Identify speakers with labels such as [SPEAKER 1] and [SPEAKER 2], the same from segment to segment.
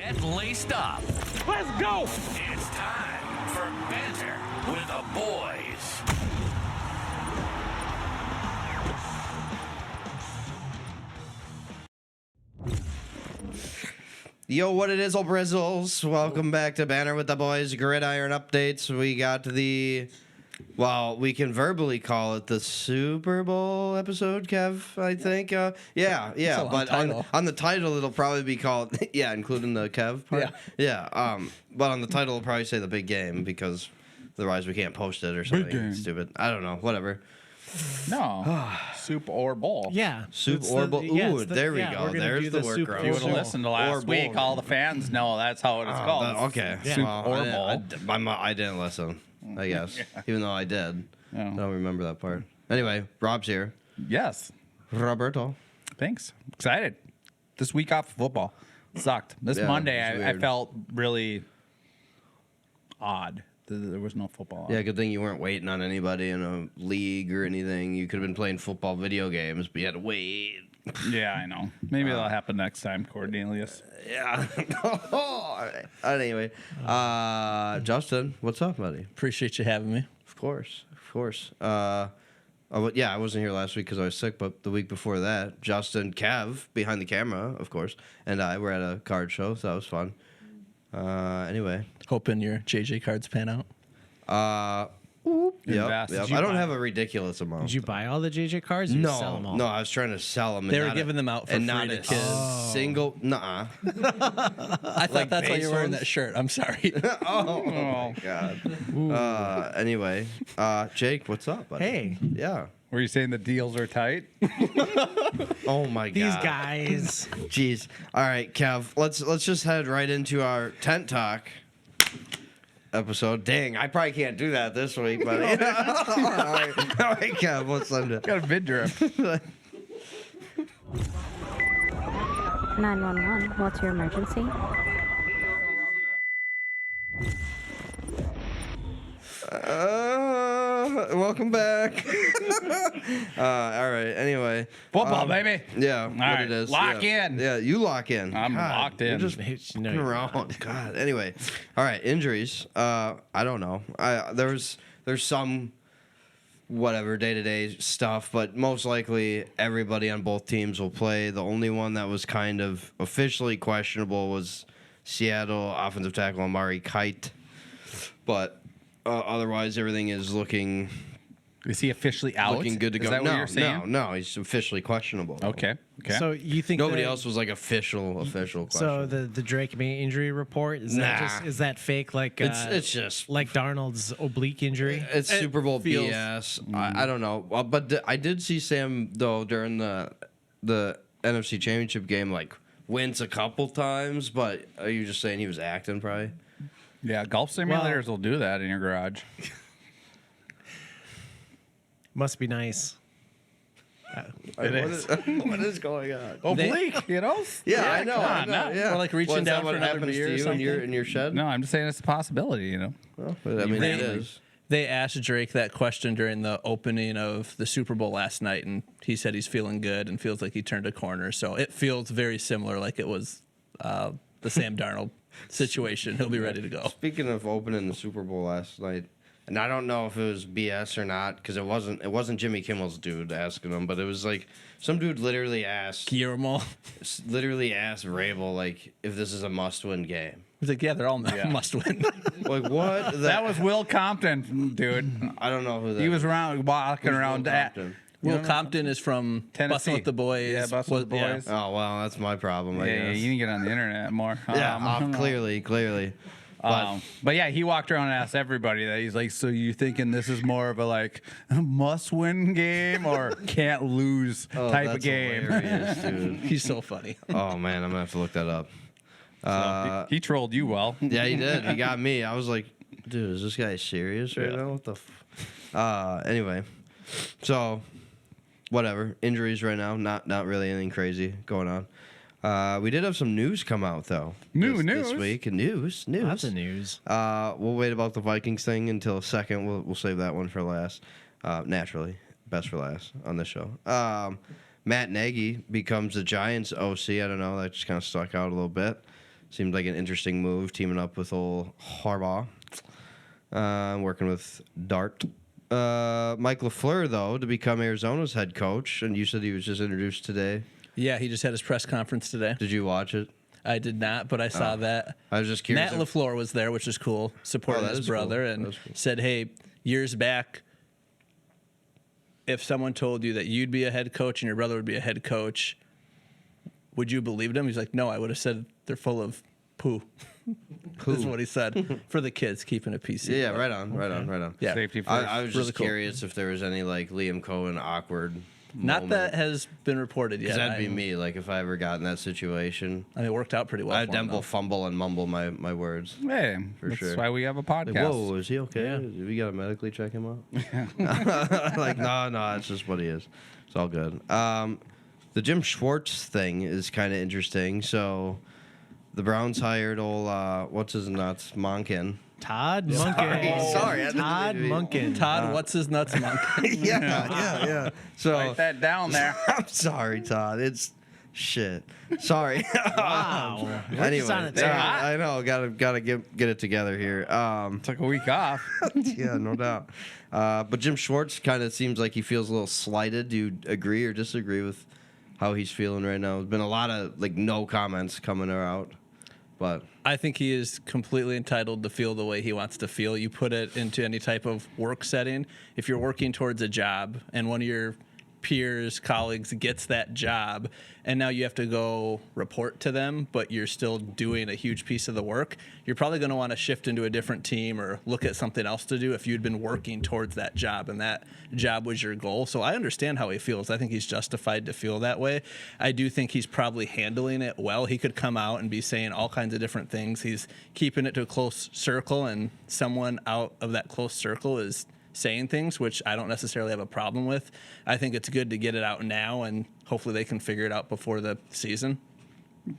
[SPEAKER 1] Get laced up.
[SPEAKER 2] Let's go!
[SPEAKER 1] It's time for Banter with the boys.
[SPEAKER 3] Yo, what it is, old Brizzles? Welcome back to Banter with the Boys Gridiron Updates. We got the, well, we can verbally call it the Super Bowl episode, Kev, I think. Yeah, but on the title, it'll probably be called, yeah, including the Kev part. Yeah, but on the title, it'll probably say the big game because otherwise we can't post it or something stupid. I don't know, whatever.
[SPEAKER 4] No, soup or bowl.
[SPEAKER 5] Yeah,
[SPEAKER 3] Soup or bowl. Ooh, there we go. There's the workaround.
[SPEAKER 4] If you would have listened to last week, all the fans know that's how it's called.
[SPEAKER 3] Okay.
[SPEAKER 4] Soup or bowl.
[SPEAKER 3] I didn't listen, I guess. Even though I did. I don't remember that part. Anyway, Rob's here.
[SPEAKER 4] Yes.
[SPEAKER 3] Roberto.
[SPEAKER 4] Thanks. Excited. This week off of football sucked. This Monday, I felt really odd. There was no football on.
[SPEAKER 3] Yeah, good thing you weren't waiting on anybody in a league or anything. You could have been playing football video games, but you had to wait.
[SPEAKER 4] Yeah, I know. Maybe that'll happen next time, Cornelius.
[SPEAKER 3] Yeah. Anyway, Justin, what's up, buddy?
[SPEAKER 6] Appreciate you having me.
[SPEAKER 3] Of course. I wasn't here last week because I was sick, but the week before that, Justin, Kev, behind the camera, of course, and I were at a card show, so that was fun. Anyway.
[SPEAKER 6] Hoping your JJ cards pan out.
[SPEAKER 3] Yep. I don't have a ridiculous amount.
[SPEAKER 5] Did you buy all the JJ cards? Or you sell them all?
[SPEAKER 3] No, I was trying to sell them.
[SPEAKER 6] They were giving them out for free to kids.
[SPEAKER 3] Single, nuh-uh.
[SPEAKER 6] I thought that's why you were wearing that shirt. I'm sorry.
[SPEAKER 3] Oh my God. Anyway, Jake, what's up, buddy?
[SPEAKER 5] Hey.
[SPEAKER 3] Yeah.
[SPEAKER 4] Were you saying the deals are tight?
[SPEAKER 3] Oh my God.
[SPEAKER 5] These guys.
[SPEAKER 3] Jeez. All right, Kev. Let's just head right into our tent talk episode. Dang, I probably can't do that this week, buddy. All right, Kev. What's Sunday?
[SPEAKER 4] Got a vid drip.
[SPEAKER 7] 911, what's your emergency?
[SPEAKER 3] Welcome back. All right. Anyway,
[SPEAKER 4] Football, baby.
[SPEAKER 3] Yeah,
[SPEAKER 4] All
[SPEAKER 3] what
[SPEAKER 4] right,
[SPEAKER 3] it is.
[SPEAKER 4] lock
[SPEAKER 3] Yeah.
[SPEAKER 4] in.
[SPEAKER 3] Yeah, you lock in.
[SPEAKER 4] I'm locked in.
[SPEAKER 3] You're just fucking around. God. Anyway, all right. Injuries. I don't know. There's some whatever day-to-day stuff, but most likely everybody on both teams will play. The only one that was kind of officially questionable was Seattle offensive tackle Amari Kite, but otherwise everything is looking.
[SPEAKER 4] Is he officially out?
[SPEAKER 3] Looking good to go.
[SPEAKER 4] Is that what you're saying?
[SPEAKER 3] No, he's officially questionable.
[SPEAKER 4] Okay.
[SPEAKER 5] So you think
[SPEAKER 3] Nobody else was like official question.
[SPEAKER 5] So the Drake May injury report is that fake? Like
[SPEAKER 3] it's just
[SPEAKER 5] like Darnold's oblique injury.
[SPEAKER 3] It's Super Bowl
[SPEAKER 6] feels-
[SPEAKER 3] BS. I don't know, but I did see Sam though during the NFC Championship game like wince a couple times. But are you just saying he was acting probably?
[SPEAKER 4] Yeah, golf simulators will do that in your garage.
[SPEAKER 5] Must be nice.
[SPEAKER 3] What is going on?
[SPEAKER 4] Oblique, you know?
[SPEAKER 3] Yeah, I know.
[SPEAKER 4] come
[SPEAKER 3] I
[SPEAKER 4] on,
[SPEAKER 3] know.
[SPEAKER 4] no.
[SPEAKER 3] Yeah.
[SPEAKER 6] Or like reaching
[SPEAKER 3] Well, is that
[SPEAKER 6] down for
[SPEAKER 3] what
[SPEAKER 6] another
[SPEAKER 3] happens
[SPEAKER 6] beer
[SPEAKER 3] to
[SPEAKER 6] or
[SPEAKER 3] you
[SPEAKER 6] something?
[SPEAKER 3] in your shed?
[SPEAKER 4] No, I'm just saying it's a possibility, you know?
[SPEAKER 3] Well, I mean, it is.
[SPEAKER 6] They asked Drake that question during the opening of the Super Bowl last night, and he said he's feeling good and feels like he turned a corner. So it feels very similar, like it was the Sam Darnold situation. He'll be ready to go.
[SPEAKER 3] Speaking of opening the Super Bowl last night, and I don't know if it was BS or not because it wasn't Jimmy Kimmel's dude asking him, but it was like some dude literally asked
[SPEAKER 6] Guillermo.
[SPEAKER 3] Rabel like if this is a must-win game.
[SPEAKER 6] He's like, yeah, they're all must win.
[SPEAKER 3] Like what?
[SPEAKER 4] That was Will Compton, dude.
[SPEAKER 3] I don't know who that.
[SPEAKER 4] He was walking around at
[SPEAKER 6] Will Compton is from
[SPEAKER 4] Tennessee.
[SPEAKER 6] Bustin' with the Boys.
[SPEAKER 4] Yeah, Bustin' with the
[SPEAKER 6] Yeah.
[SPEAKER 4] Boys.
[SPEAKER 3] Oh well, that's my problem. I
[SPEAKER 4] Yeah,
[SPEAKER 3] guess.
[SPEAKER 4] you need to get on the internet more.
[SPEAKER 3] Clearly.
[SPEAKER 4] But yeah, he walked around and asked everybody that. He's like, so you thinking this is more of a like must-win game or can't lose type
[SPEAKER 3] that's
[SPEAKER 4] of game?
[SPEAKER 3] hilarious, dude.
[SPEAKER 6] He's so funny.
[SPEAKER 3] Oh man, I'm gonna have to look that up.
[SPEAKER 4] He trolled you well.
[SPEAKER 3] Yeah, he did. He got me. I was like, dude, is this guy serious right now? What the? Anyway, so whatever. Injuries right now. Not really anything crazy going on. We did have some news come out though.
[SPEAKER 4] News
[SPEAKER 3] this week. News.
[SPEAKER 5] Lots of news.
[SPEAKER 3] We'll wait about the Vikings thing until a second. We'll save that one for last. Naturally, best for last on this show. Matt Nagy becomes the Giants OC. I don't know. That just kind of stuck out a little bit. seemed like an interesting move, teaming up with old Harbaugh, working with Dart. Mike LaFleur, though, to become Arizona's head coach, and you said he was just introduced today.
[SPEAKER 6] Yeah, he just had his press conference today.
[SPEAKER 3] Did you watch it?
[SPEAKER 6] I did not, but I saw that.
[SPEAKER 3] I was just curious.
[SPEAKER 6] Matt LaFleur was there, which is cool, supporting
[SPEAKER 3] that
[SPEAKER 6] his
[SPEAKER 3] is
[SPEAKER 6] brother,
[SPEAKER 3] cool.
[SPEAKER 6] and
[SPEAKER 3] That's cool.
[SPEAKER 6] said, hey, years back, if someone told you that you'd be a head coach and your brother would be a head coach, would you believe them? He's like, no, I would have said they're full of poo. That's what he said. For the kids, keeping it PC.
[SPEAKER 3] Yeah, right on.
[SPEAKER 6] Yeah.
[SPEAKER 4] Safety first.
[SPEAKER 3] I was
[SPEAKER 6] Really
[SPEAKER 3] just
[SPEAKER 6] cool.
[SPEAKER 3] curious if there was any like Liam Cohen awkward.
[SPEAKER 6] Not
[SPEAKER 3] moment.
[SPEAKER 6] that has been reported yet.
[SPEAKER 3] Because that'd be me. Like if I ever got in that situation,
[SPEAKER 6] I mean, it worked out pretty well.
[SPEAKER 3] I'd
[SPEAKER 6] for him,
[SPEAKER 3] dimple,
[SPEAKER 6] though.
[SPEAKER 3] fumble, and mumble my words.
[SPEAKER 4] Hey, that's
[SPEAKER 3] sure.
[SPEAKER 4] why we have a
[SPEAKER 3] Like,
[SPEAKER 4] podcast.
[SPEAKER 3] whoa, is he okay?
[SPEAKER 5] Yeah.
[SPEAKER 3] We gotta medically check him out. Like, no, that's just what he is. It's all good. The Jim Schwartz thing is kind of interesting. So, the Browns hired old what's his nuts, Monken.
[SPEAKER 5] Todd Monken.
[SPEAKER 3] Sorry, I didn't
[SPEAKER 5] Todd
[SPEAKER 3] mean to be-
[SPEAKER 5] Monken.
[SPEAKER 6] Todd, what's his nuts monk?
[SPEAKER 3] yeah. So,
[SPEAKER 4] Write that down there.
[SPEAKER 3] I'm sorry, Todd. It's shit. Sorry.
[SPEAKER 5] Wow. We're
[SPEAKER 3] Anyway,
[SPEAKER 5] just on it
[SPEAKER 3] yeah,
[SPEAKER 5] tonight.
[SPEAKER 3] I know. Gotta get it together here.
[SPEAKER 4] Took a week off.
[SPEAKER 3] Yeah, no doubt. But Jim Schwartz kind of seems like he feels a little slighted. Do you agree or disagree with how he's feeling right now? There's been a lot of like no comments coming out, but
[SPEAKER 6] I think he is completely entitled to feel the way he wants to feel. You put it into any type of work setting. If you're working towards a job and one of your peers, colleagues gets that job, and now you have to go report to them, but you're still doing a huge piece of the work, you're probably going to want to shift into a different team or look at something else to do if you'd been working towards that job and that job was your goal. So I understand how he feels. I think he's justified to feel that way. I do think he's probably handling it well. He could come out and be saying all kinds of different things. He's keeping it to a close circle, and someone out of that close circle is saying things, which I don't necessarily have a problem with. I think it's good to get it out now, and hopefully they can figure it out before the season.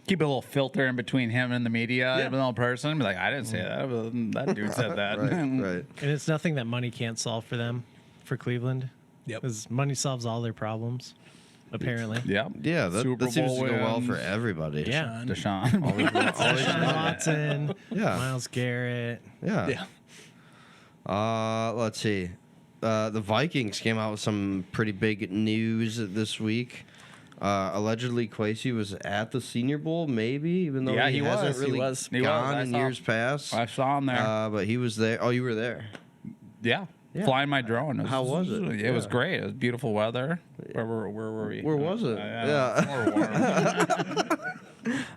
[SPEAKER 4] Keep a little filter in between him and the media,
[SPEAKER 6] Yeah.
[SPEAKER 4] even though person. Be like, I didn't say that. But that dude said that.
[SPEAKER 3] right.
[SPEAKER 5] And it's nothing that money can't solve for them, for Cleveland.
[SPEAKER 6] Yep.
[SPEAKER 5] Because money solves all their problems, apparently.
[SPEAKER 4] Yeah.
[SPEAKER 3] Yeah,
[SPEAKER 4] Super
[SPEAKER 3] that seems
[SPEAKER 4] Bowl
[SPEAKER 3] to go well
[SPEAKER 4] wins.
[SPEAKER 3] for everybody.
[SPEAKER 5] Yeah.
[SPEAKER 4] Deshaun.
[SPEAKER 5] Deshaun Watson,
[SPEAKER 3] Yeah.
[SPEAKER 5] Myles Garrett.
[SPEAKER 3] Yeah. Let's see. The Vikings came out with some pretty big news this week. Allegedly, Kwesi was at the Senior Bowl, maybe, even though
[SPEAKER 4] Yeah,
[SPEAKER 3] he
[SPEAKER 4] he
[SPEAKER 3] hasn't
[SPEAKER 4] was. He
[SPEAKER 3] really
[SPEAKER 6] was.
[SPEAKER 4] He was.
[SPEAKER 3] gone
[SPEAKER 4] I
[SPEAKER 3] in
[SPEAKER 4] saw-
[SPEAKER 3] years past.
[SPEAKER 4] I saw him there.
[SPEAKER 3] But he was there. Oh, you were there.
[SPEAKER 4] Yeah.
[SPEAKER 3] Yeah.
[SPEAKER 4] Flying my drone.
[SPEAKER 3] How was it?
[SPEAKER 4] It was
[SPEAKER 3] Yeah.
[SPEAKER 4] great. It was beautiful weather. Where were we?
[SPEAKER 3] Where was it?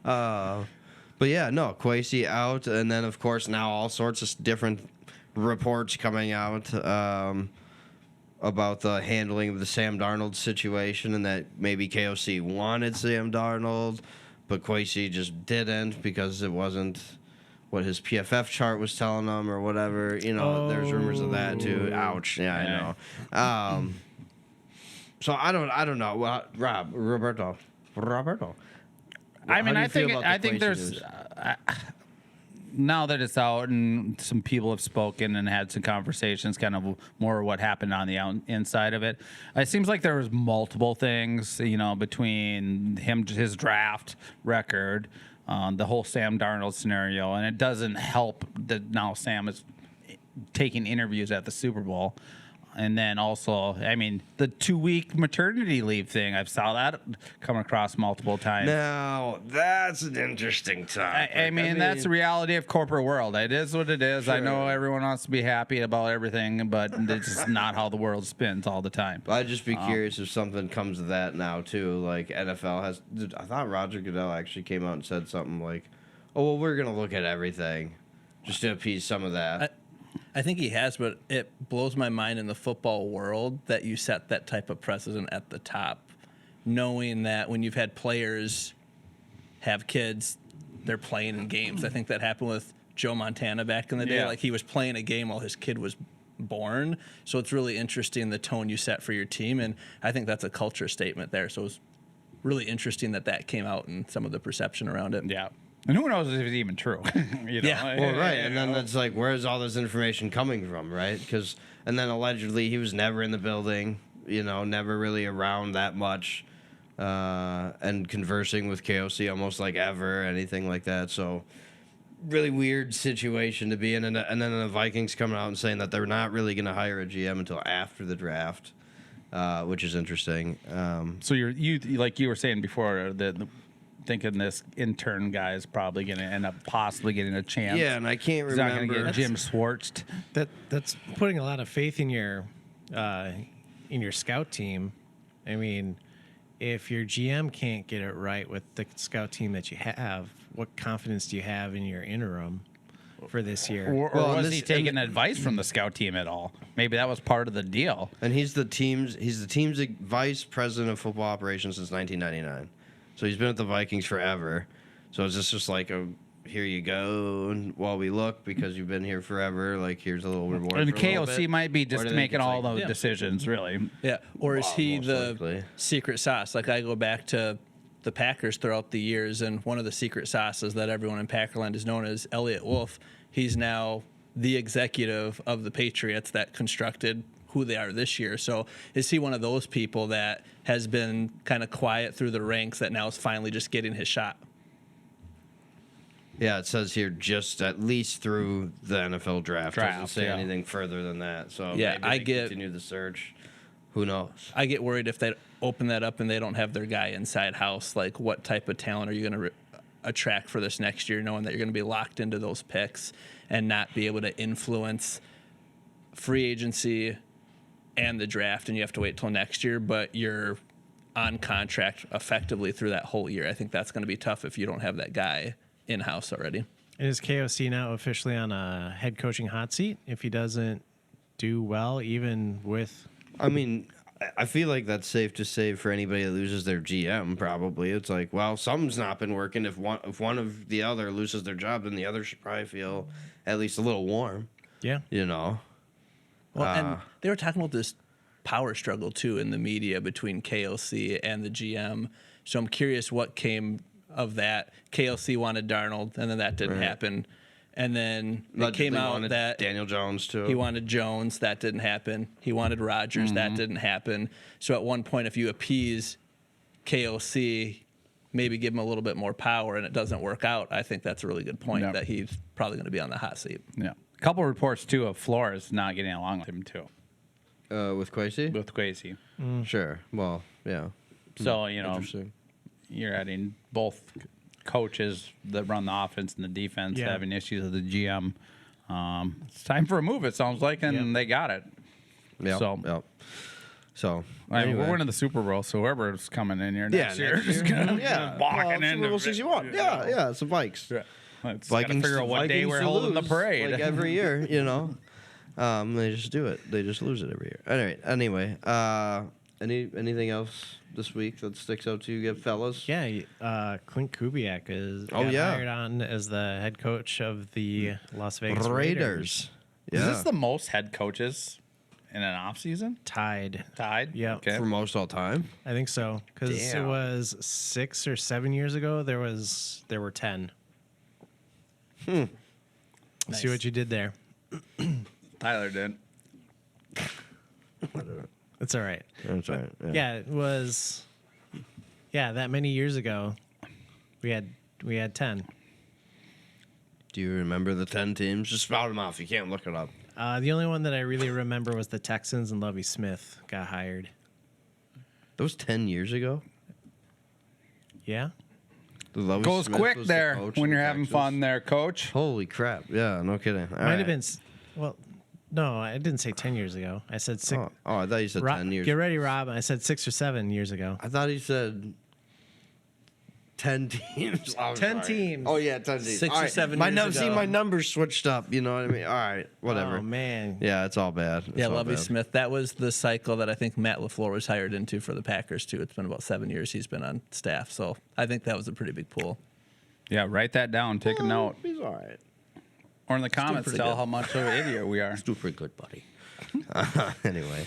[SPEAKER 3] But yeah, no, Kwesi out, and then of course now all sorts of different reports coming out about the handling of the Sam Darnold situation, and that maybe KOC wanted Sam Darnold, but Kwesi just didn't because it wasn't what his PFF chart was telling him or whatever. You know, there's rumors of that too. Ouch. Yeah, I know. So I don't know. Well, Roberto.
[SPEAKER 4] I mean,
[SPEAKER 3] How do you feel about the
[SPEAKER 4] I think
[SPEAKER 3] Kwesi
[SPEAKER 4] there's
[SPEAKER 3] news?
[SPEAKER 4] now that it's out and some people have spoken and had some conversations, kind of more what happened on the inside of it. It seems like there was multiple things, you know, between him, his draft record, the whole Sam Darnold scenario, and it doesn't help that now Sam is taking interviews at the Super Bowl. And then also, I mean, the 2-week maternity leave thing, I've saw that come across multiple times.
[SPEAKER 3] Now that's an interesting topic.
[SPEAKER 4] I mean, that's the reality of corporate world. It is what it is. I know
[SPEAKER 3] Sure.
[SPEAKER 4] everyone wants to be happy about everything, but it's just not how the world spins all the time.
[SPEAKER 3] I'd just be curious if something comes of that now too. Like NFL has. I thought Roger Goodell actually came out and said something like, "Oh well, we're gonna look at everything, just to appease some of that."
[SPEAKER 6] I think he has, but it blows my mind in the football world that you set that type of precedent at the top, knowing that when you've had players have kids, they're playing in games. I think that happened with Joe Montana back in the day.
[SPEAKER 4] Yeah.
[SPEAKER 6] Like he was playing a game while his kid was born. So it's really interesting the tone you set for your team, and I think that's a culture statement there. So it's really interesting that came out and some of the perception around it.
[SPEAKER 4] Yeah. And who knows if it's even true? You know?
[SPEAKER 6] Yeah.
[SPEAKER 3] Well, right, and then it's like, where's all this information coming from, right? Because, and then allegedly he was never in the building, you know, never really around that much and conversing with KOC almost like ever, anything like that. So really weird situation to be in. And then the Vikings coming out and saying that they're not really going to hire a GM until after the draft, which is interesting.
[SPEAKER 4] So you like you were saying before that thinking this intern guy is probably going to end up possibly getting a chance.
[SPEAKER 3] Yeah, and I can't
[SPEAKER 4] He's not going to
[SPEAKER 3] remember.
[SPEAKER 4] get Jim Schwartz.
[SPEAKER 5] That's putting a lot of faith in your scout team. I mean, if your GM can't get it right with the scout team that you have, what confidence do you have in your interim for this year?
[SPEAKER 4] Or
[SPEAKER 3] Well,
[SPEAKER 4] was
[SPEAKER 3] and
[SPEAKER 4] he
[SPEAKER 3] this-
[SPEAKER 4] taking advice from the scout team at all? Maybe that was part of the deal.
[SPEAKER 3] And he's the team's vice president of football operations since 1999. So he's been at the Vikings forever. So is this just like a here you go and while we look because you've been here forever, like here's a little reward.
[SPEAKER 4] And
[SPEAKER 3] for a little
[SPEAKER 4] KOC
[SPEAKER 3] bit?
[SPEAKER 4] might be
[SPEAKER 3] Or
[SPEAKER 4] just
[SPEAKER 3] do you think
[SPEAKER 4] making
[SPEAKER 3] it's
[SPEAKER 4] all
[SPEAKER 3] like-
[SPEAKER 4] those decisions, really.
[SPEAKER 6] Yeah. Or is he
[SPEAKER 3] most
[SPEAKER 6] the
[SPEAKER 3] likely.
[SPEAKER 6] secret sauce? Like I go back to the Packers throughout the years, and one of the secret sauces that everyone in Packerland is known as Elliott Wolf. He's now the executive of the Patriots that constructed who they are this year. So is he one of those people that has been kind of quiet through the ranks that now is finally just getting his shot?
[SPEAKER 3] Yeah, it says here just at least through the NFL draft. Doesn't
[SPEAKER 4] Draft,
[SPEAKER 3] say
[SPEAKER 4] yeah.
[SPEAKER 3] anything further than that. So
[SPEAKER 6] Yeah,
[SPEAKER 3] maybe
[SPEAKER 6] I
[SPEAKER 3] they
[SPEAKER 6] get-
[SPEAKER 3] continue the search. Who knows?
[SPEAKER 6] I get worried if they open that up and they don't have their guy inside house. Like, what type of talent are you going to attract for this next year, knowing that you're going to be locked into those picks and not be able to influence free agency and the draft, and you have to wait till next year, but you're on contract effectively through that whole year. I think that's going to be tough if you don't have that guy in house already.
[SPEAKER 5] And is KOC now officially on a head coaching hot seat if he doesn't do well, even with?
[SPEAKER 3] I mean, I feel like that's safe to say for anybody that loses their GM. Probably, it's like, well, something's not been working. If one of the other loses their job, then the other should probably feel at least a little warm.
[SPEAKER 5] Yeah.
[SPEAKER 3] You know.
[SPEAKER 6] Well, and they were talking about this power struggle too in the media between KLC and the GM. So I'm curious what came of that. KLC wanted Darnold, and then that didn't happen. And then it came
[SPEAKER 3] Allegedly
[SPEAKER 6] out
[SPEAKER 3] wanted
[SPEAKER 6] that
[SPEAKER 3] Daniel Jones too.
[SPEAKER 6] he wanted Jones, that didn't happen. He wanted Rodgers, that didn't happen. So at one point, if you appease KLC, maybe give him a little bit more power, and it doesn't work out, I think that's a really good point
[SPEAKER 4] Yeah.
[SPEAKER 6] that he's probably going to be on the hot seat.
[SPEAKER 4] Yeah. A couple reports, too, of Flores not getting along with him, too,
[SPEAKER 3] with Quasey.
[SPEAKER 4] with Kwesi.
[SPEAKER 3] Sure. Well, yeah.
[SPEAKER 4] So, you know,
[SPEAKER 3] Interesting.
[SPEAKER 4] you're adding both coaches that run the offense and the defense
[SPEAKER 5] Yeah.
[SPEAKER 4] having issues with the GM. It's time for a move, it sounds like, and they got it.
[SPEAKER 3] Yeah.
[SPEAKER 4] So-
[SPEAKER 3] Yep. So
[SPEAKER 4] I mean,
[SPEAKER 3] anyway.
[SPEAKER 4] we're winning the Super Bowl, so whoever's coming in here next year,
[SPEAKER 3] next
[SPEAKER 4] is
[SPEAKER 3] year.
[SPEAKER 4] gonna
[SPEAKER 3] Yeah.
[SPEAKER 4] walking
[SPEAKER 3] Well,
[SPEAKER 4] in.
[SPEAKER 3] Super Bowl 61. Yeah. It's the Vikes.
[SPEAKER 4] Yeah. It's
[SPEAKER 3] Vikings
[SPEAKER 4] gotta figure out what day
[SPEAKER 3] Vikings
[SPEAKER 4] we're
[SPEAKER 3] to
[SPEAKER 4] holding the
[SPEAKER 3] lose,
[SPEAKER 4] parade.
[SPEAKER 3] like every year, you know. They just do it. They just lose it every year. Anyway, anything else this week that sticks out to you, fellas?
[SPEAKER 5] Yeah, Clint Kubiak is
[SPEAKER 3] Oh,
[SPEAKER 5] got
[SPEAKER 3] yeah.
[SPEAKER 5] hired on as the head coach of the Las Vegas Raiders.
[SPEAKER 3] Raiders.
[SPEAKER 4] Is
[SPEAKER 3] Yeah.
[SPEAKER 4] this the most head coaches in an off season?
[SPEAKER 5] Tied.
[SPEAKER 4] Tied.
[SPEAKER 5] Yeah.
[SPEAKER 4] Okay.
[SPEAKER 3] For most all time.
[SPEAKER 5] I think so because it
[SPEAKER 3] Damn.
[SPEAKER 5] was 6 or 7 years ago. There were 10. See what you did there.
[SPEAKER 4] Tyler did.
[SPEAKER 5] It's all right.
[SPEAKER 3] That's right.
[SPEAKER 5] Yeah, it was. Yeah, that many years ago, we had 10.
[SPEAKER 3] Do you remember the 10 teams? Just spout them off. You can't look it up.
[SPEAKER 5] The only one that I really remember was the Texans and Lovie Smith got hired.
[SPEAKER 3] That was 10 years ago.
[SPEAKER 5] Yeah.
[SPEAKER 3] The Lovie
[SPEAKER 4] Goes
[SPEAKER 3] Smith
[SPEAKER 4] quick
[SPEAKER 3] was the
[SPEAKER 4] there
[SPEAKER 3] coach
[SPEAKER 4] when
[SPEAKER 3] of
[SPEAKER 4] you're
[SPEAKER 3] the
[SPEAKER 4] having
[SPEAKER 3] Texans.
[SPEAKER 4] fun there, coach.
[SPEAKER 3] Holy crap. Yeah, no kidding. All
[SPEAKER 5] Might
[SPEAKER 3] right.
[SPEAKER 5] have been. Well, no, I didn't say 10 years ago. I said 6.
[SPEAKER 3] Oh, I thought you said 10 years.
[SPEAKER 5] Get ready, Rob. I said 6 or 7 years ago.
[SPEAKER 3] I thought he said 10 teams. I'm
[SPEAKER 5] 10
[SPEAKER 3] sorry.
[SPEAKER 5] teams.
[SPEAKER 3] Oh, yeah, 10 teams.
[SPEAKER 6] 6
[SPEAKER 3] All
[SPEAKER 6] or
[SPEAKER 3] right.
[SPEAKER 6] 7
[SPEAKER 3] my
[SPEAKER 6] years
[SPEAKER 3] See,
[SPEAKER 6] ago.
[SPEAKER 3] my numbers switched up. You know what I mean? All right, whatever.
[SPEAKER 5] Oh man.
[SPEAKER 3] Yeah, it's all bad. It's
[SPEAKER 6] Yeah,
[SPEAKER 3] all
[SPEAKER 6] Lovey
[SPEAKER 3] bad.
[SPEAKER 6] Smith. That was the cycle that I think Matt LaFleur was hired into for the Packers, too. It's been about 7 years he's been on staff. So I think that was a pretty big pull.
[SPEAKER 4] Yeah, write that down. Take a note.
[SPEAKER 3] He's all right.
[SPEAKER 4] Or in the comments,
[SPEAKER 6] pretty
[SPEAKER 4] tell
[SPEAKER 6] good.
[SPEAKER 4] how much of an idiot we are.
[SPEAKER 3] Do pretty good, buddy. Anyway,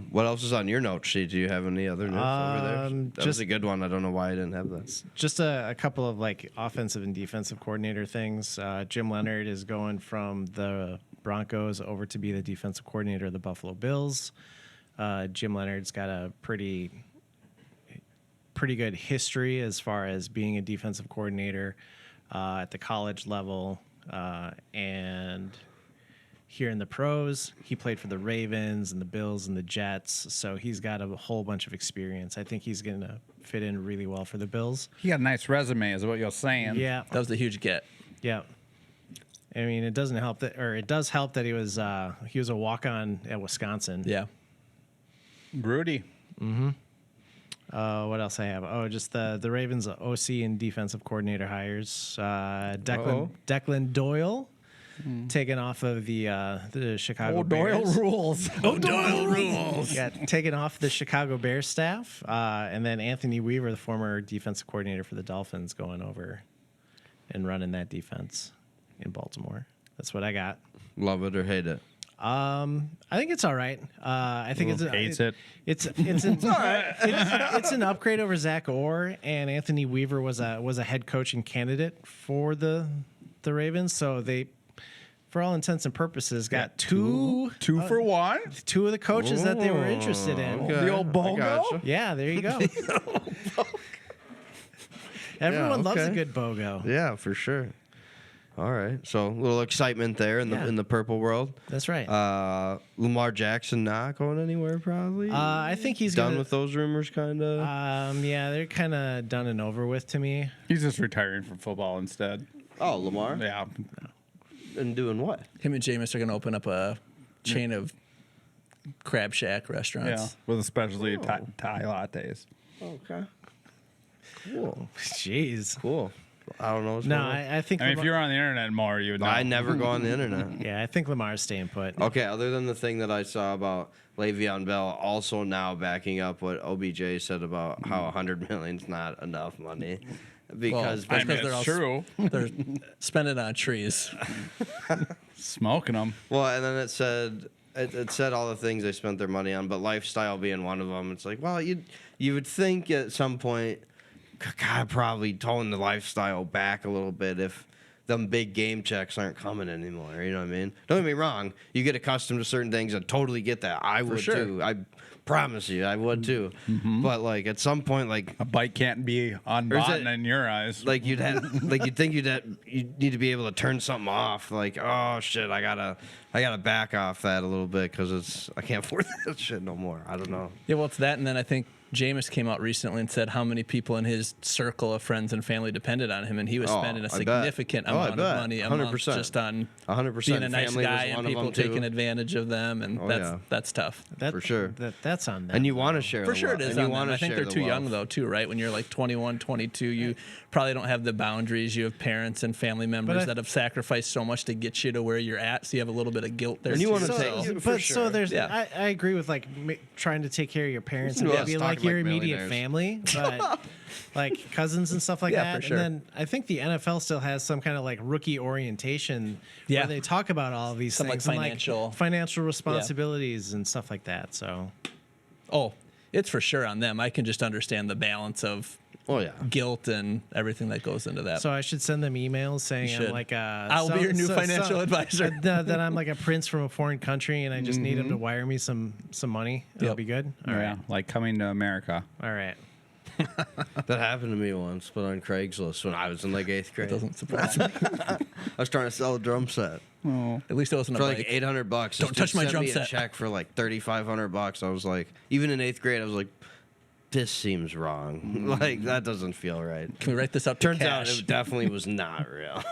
[SPEAKER 3] what else is on your note sheet? Do you have any other notes over there? That was
[SPEAKER 5] just-
[SPEAKER 3] a good one. I don't know why I didn't have that.
[SPEAKER 5] Just a couple of like offensive and defensive coordinator things. Jim Leonard is going from the Broncos over to be the defensive coordinator of the Buffalo Bills. Jim Leonard's got a pretty pretty good history as far as being a defensive coordinator at the college level, and here in the pros, he played for the Ravens and the Bills and the Jets, so he's got a whole bunch of experience. I think he's going to fit in really well for the Bills.
[SPEAKER 4] He got a nice resume, is what you're saying.
[SPEAKER 5] Yeah,
[SPEAKER 6] That was a huge get.
[SPEAKER 5] yeah. I mean, it doesn't help that, or it does help that he was a walk-on at Wisconsin.
[SPEAKER 6] Yeah.
[SPEAKER 4] Rudy.
[SPEAKER 5] What else I have? Oh, just the Ravens OC and defensive coordinator hires. Declan Doyle taken off of the Chicago Bears.
[SPEAKER 4] rules.
[SPEAKER 6] Doyle rules.
[SPEAKER 5] Yeah, taken off the Chicago Bears staff, and then Anthony Weaver, the former defensive coordinator for the Dolphins, going over and running that defense in Baltimore. That's what I got.
[SPEAKER 3] Love it or hate it?
[SPEAKER 5] I think it's all right. I think
[SPEAKER 4] Hates it.
[SPEAKER 5] It's it's an upgrade over Zach Orr, and Anthony Weaver was a head coaching candidate for the Ravens, so they, for all intents and purposes, got two
[SPEAKER 4] for one.
[SPEAKER 5] of the coaches that they were interested in.
[SPEAKER 3] Okay,
[SPEAKER 4] The old
[SPEAKER 3] I
[SPEAKER 4] bongo?
[SPEAKER 3] gotcha.
[SPEAKER 5] Yeah, there you go. Everyone loves a
[SPEAKER 3] okay.
[SPEAKER 5] good BOGO.
[SPEAKER 3] Yeah, for sure. All right, so a little excitement there in the
[SPEAKER 5] Yeah.
[SPEAKER 3] in the purple world.
[SPEAKER 5] That's right.
[SPEAKER 3] Lamar Jackson not going anywhere, probably.
[SPEAKER 5] I think he's
[SPEAKER 3] done
[SPEAKER 5] gonna,
[SPEAKER 3] with those rumors, kind of.
[SPEAKER 5] Yeah, they're kind of done and over with to me.
[SPEAKER 4] He's just retiring from football instead.
[SPEAKER 3] Oh, Lamar,
[SPEAKER 4] Yeah.
[SPEAKER 3] and doing what?
[SPEAKER 6] Him and Jameis are going to open up a chain of crab shack restaurants.
[SPEAKER 4] Yeah. With especially Thai lattes.
[SPEAKER 3] Okay, cool,
[SPEAKER 5] Jeez.
[SPEAKER 3] cool. I don't know. What's
[SPEAKER 5] No,
[SPEAKER 3] going on.
[SPEAKER 5] I think.
[SPEAKER 4] I mean, if
[SPEAKER 5] Lamar-
[SPEAKER 4] you're on the internet more, you would know.
[SPEAKER 3] I never go on the internet.
[SPEAKER 5] yeah, I think Lamar's staying put.
[SPEAKER 3] Okay, other than the thing that I saw about Le'Veon Bell, also now backing up what OBJ said about how 100 million's not enough money, because
[SPEAKER 6] Well,
[SPEAKER 4] I mean,
[SPEAKER 6] they're all-
[SPEAKER 4] it's true.
[SPEAKER 6] They're spending on trees.
[SPEAKER 4] Smoking them.
[SPEAKER 3] well, and then it said all the things they spent their money on, but lifestyle being one of them. It's like, well, you would think at some point, God, probably tone the lifestyle back a little bit if them big game checks aren't coming anymore. You know what I mean? Don't get me wrong. You get accustomed to certain things. I totally get that. I would
[SPEAKER 6] sure.
[SPEAKER 3] too. I promise you, I would too. But like at some point, like
[SPEAKER 4] A bike can't be unbuttoned in your eyes.
[SPEAKER 3] like you'd think you'd need to be able to turn something off. Like, oh shit, I gotta back off that a little bit because I can't afford that shit no more. I don't know.
[SPEAKER 6] Yeah, well, it's that, and then I think Jameis came out recently and said how many people in his circle of friends and family depended on him, and he was
[SPEAKER 3] Oh,
[SPEAKER 6] spending a
[SPEAKER 3] I bet.
[SPEAKER 6] significant
[SPEAKER 3] Oh, I
[SPEAKER 6] amount
[SPEAKER 3] bet.
[SPEAKER 6] of money a month
[SPEAKER 3] 100%.
[SPEAKER 6] just on
[SPEAKER 3] 100%.
[SPEAKER 6] being a nice
[SPEAKER 3] Family was
[SPEAKER 6] guy
[SPEAKER 3] one
[SPEAKER 6] and
[SPEAKER 3] of
[SPEAKER 6] people
[SPEAKER 3] them, too.
[SPEAKER 6] taking advantage of them, and
[SPEAKER 3] Oh,
[SPEAKER 6] that's
[SPEAKER 3] yeah.
[SPEAKER 6] that's tough.
[SPEAKER 5] That,
[SPEAKER 3] For sure.
[SPEAKER 5] That's on them.
[SPEAKER 3] And you want to share
[SPEAKER 6] For
[SPEAKER 3] the
[SPEAKER 6] sure
[SPEAKER 3] wealth.
[SPEAKER 6] it is
[SPEAKER 3] And you
[SPEAKER 6] on
[SPEAKER 3] want
[SPEAKER 6] them.
[SPEAKER 3] to
[SPEAKER 6] I think
[SPEAKER 3] share
[SPEAKER 6] they're
[SPEAKER 3] the
[SPEAKER 6] too young
[SPEAKER 3] wealth.
[SPEAKER 6] though too, right? When you're like 21, 22, you probably don't have the boundaries. You have parents and family members
[SPEAKER 5] I-
[SPEAKER 6] that have sacrificed so much to get you to where you're at, so you have a little bit of guilt there.
[SPEAKER 3] And you
[SPEAKER 6] too,
[SPEAKER 3] wanna
[SPEAKER 6] so-
[SPEAKER 3] take-
[SPEAKER 5] But
[SPEAKER 3] for
[SPEAKER 5] so
[SPEAKER 3] sure.
[SPEAKER 5] there's,
[SPEAKER 6] Yeah.
[SPEAKER 5] I agree with like trying to take care of your parents and
[SPEAKER 3] Listen to
[SPEAKER 5] maybe
[SPEAKER 3] us
[SPEAKER 5] like
[SPEAKER 3] talking
[SPEAKER 5] your
[SPEAKER 3] like
[SPEAKER 5] immediate
[SPEAKER 3] millionaires.
[SPEAKER 5] family, but like cousins and stuff like
[SPEAKER 6] Yeah,
[SPEAKER 5] that.
[SPEAKER 6] for sure.
[SPEAKER 5] And then I think the NFL still has some kind of like rookie orientation
[SPEAKER 6] Yeah.
[SPEAKER 5] where they talk about all of these
[SPEAKER 6] Some, like,
[SPEAKER 5] things, and, financial responsibilities and stuff like that. So
[SPEAKER 6] Oh, it's for sure on them. I can just understand the balance of
[SPEAKER 3] Oh yeah.
[SPEAKER 6] guilt and everything that goes into that.
[SPEAKER 5] So I should send them emails saying
[SPEAKER 6] You
[SPEAKER 5] I'm
[SPEAKER 6] should.
[SPEAKER 5] like
[SPEAKER 6] I'll be your new financial advisor.
[SPEAKER 5] That I'm like a prince from a foreign country and I just need them to wire me some money. That'll
[SPEAKER 6] Yep.
[SPEAKER 5] be good. All
[SPEAKER 4] yeah,
[SPEAKER 5] right.
[SPEAKER 4] like coming to America.
[SPEAKER 5] All right.
[SPEAKER 3] That happened to me once, but on Craigslist when I was in like 8th grade.
[SPEAKER 6] Doesn't surprise me.
[SPEAKER 3] I was trying to sell a drum set
[SPEAKER 6] At least it wasn't
[SPEAKER 3] for
[SPEAKER 6] a
[SPEAKER 3] like
[SPEAKER 6] bike.
[SPEAKER 3] $800.
[SPEAKER 6] Don't
[SPEAKER 3] This dude
[SPEAKER 6] touch my
[SPEAKER 3] sent
[SPEAKER 6] drum
[SPEAKER 3] me a
[SPEAKER 6] set.
[SPEAKER 3] check for like $3,500. I was like, even in 8th grade, I was like, this seems wrong. Like that doesn't feel right.
[SPEAKER 6] Can we write this up to
[SPEAKER 3] Turns out
[SPEAKER 6] cash?
[SPEAKER 3] it definitely was not real.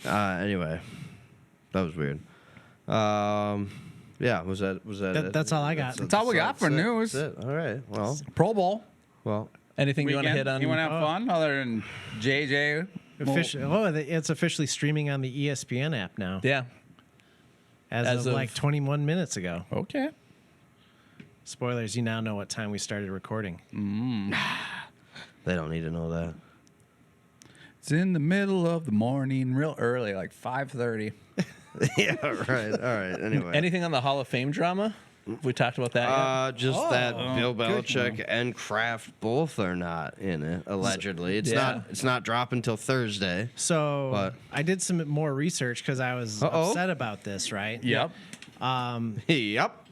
[SPEAKER 3] Anyway, that was weird. Yeah, was that it?
[SPEAKER 5] That's all I got.
[SPEAKER 4] That's all we got for news.
[SPEAKER 3] That's it. All right.
[SPEAKER 4] Pro Bowl.
[SPEAKER 3] Well.
[SPEAKER 6] Anything you want to hit on?
[SPEAKER 4] You want to have fun other than JJ?
[SPEAKER 5] It's officially streaming on the ESPN app now.
[SPEAKER 6] Yeah.
[SPEAKER 5] As of like 21 minutes ago.
[SPEAKER 4] Okay.
[SPEAKER 5] Spoilers, you now know what time we started recording.
[SPEAKER 3] They don't need to know that.
[SPEAKER 4] It's in the middle of the morning, real early, like 5:30.
[SPEAKER 3] Yeah, right. All right. Anyway.
[SPEAKER 6] Anything on the Hall of Fame drama? Have we talked about that yet?
[SPEAKER 3] Just that Bill Belichick and Kraft both are not in it, allegedly. It's
[SPEAKER 6] Yeah.
[SPEAKER 3] not dropping until Thursday.
[SPEAKER 5] So
[SPEAKER 3] But-
[SPEAKER 5] I did some more research because I was
[SPEAKER 3] Uh-oh.
[SPEAKER 5] upset about this, right?
[SPEAKER 4] Yep.
[SPEAKER 3] Yep.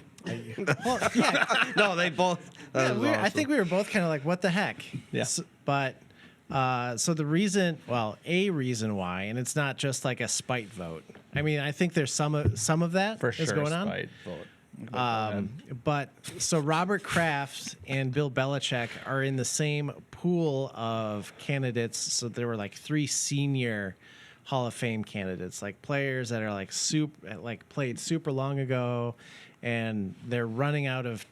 [SPEAKER 5] Well, yeah,
[SPEAKER 3] No, they both.
[SPEAKER 5] yeah,
[SPEAKER 3] that was
[SPEAKER 5] I
[SPEAKER 3] awesome.
[SPEAKER 5] think we were both kind of like, what the heck?
[SPEAKER 6] Yeah.
[SPEAKER 5] But so the reason, a reason why, and it's not just like a spite vote. I mean, I think there's some of that
[SPEAKER 4] For
[SPEAKER 5] is
[SPEAKER 4] sure.
[SPEAKER 5] going on.
[SPEAKER 4] Spite vote.
[SPEAKER 5] But so Robert Kraft and Bill Belichick are in the same pool of candidates. So there were like 3 senior Hall of Fame candidates, like players that are like played super long ago, and they're running out of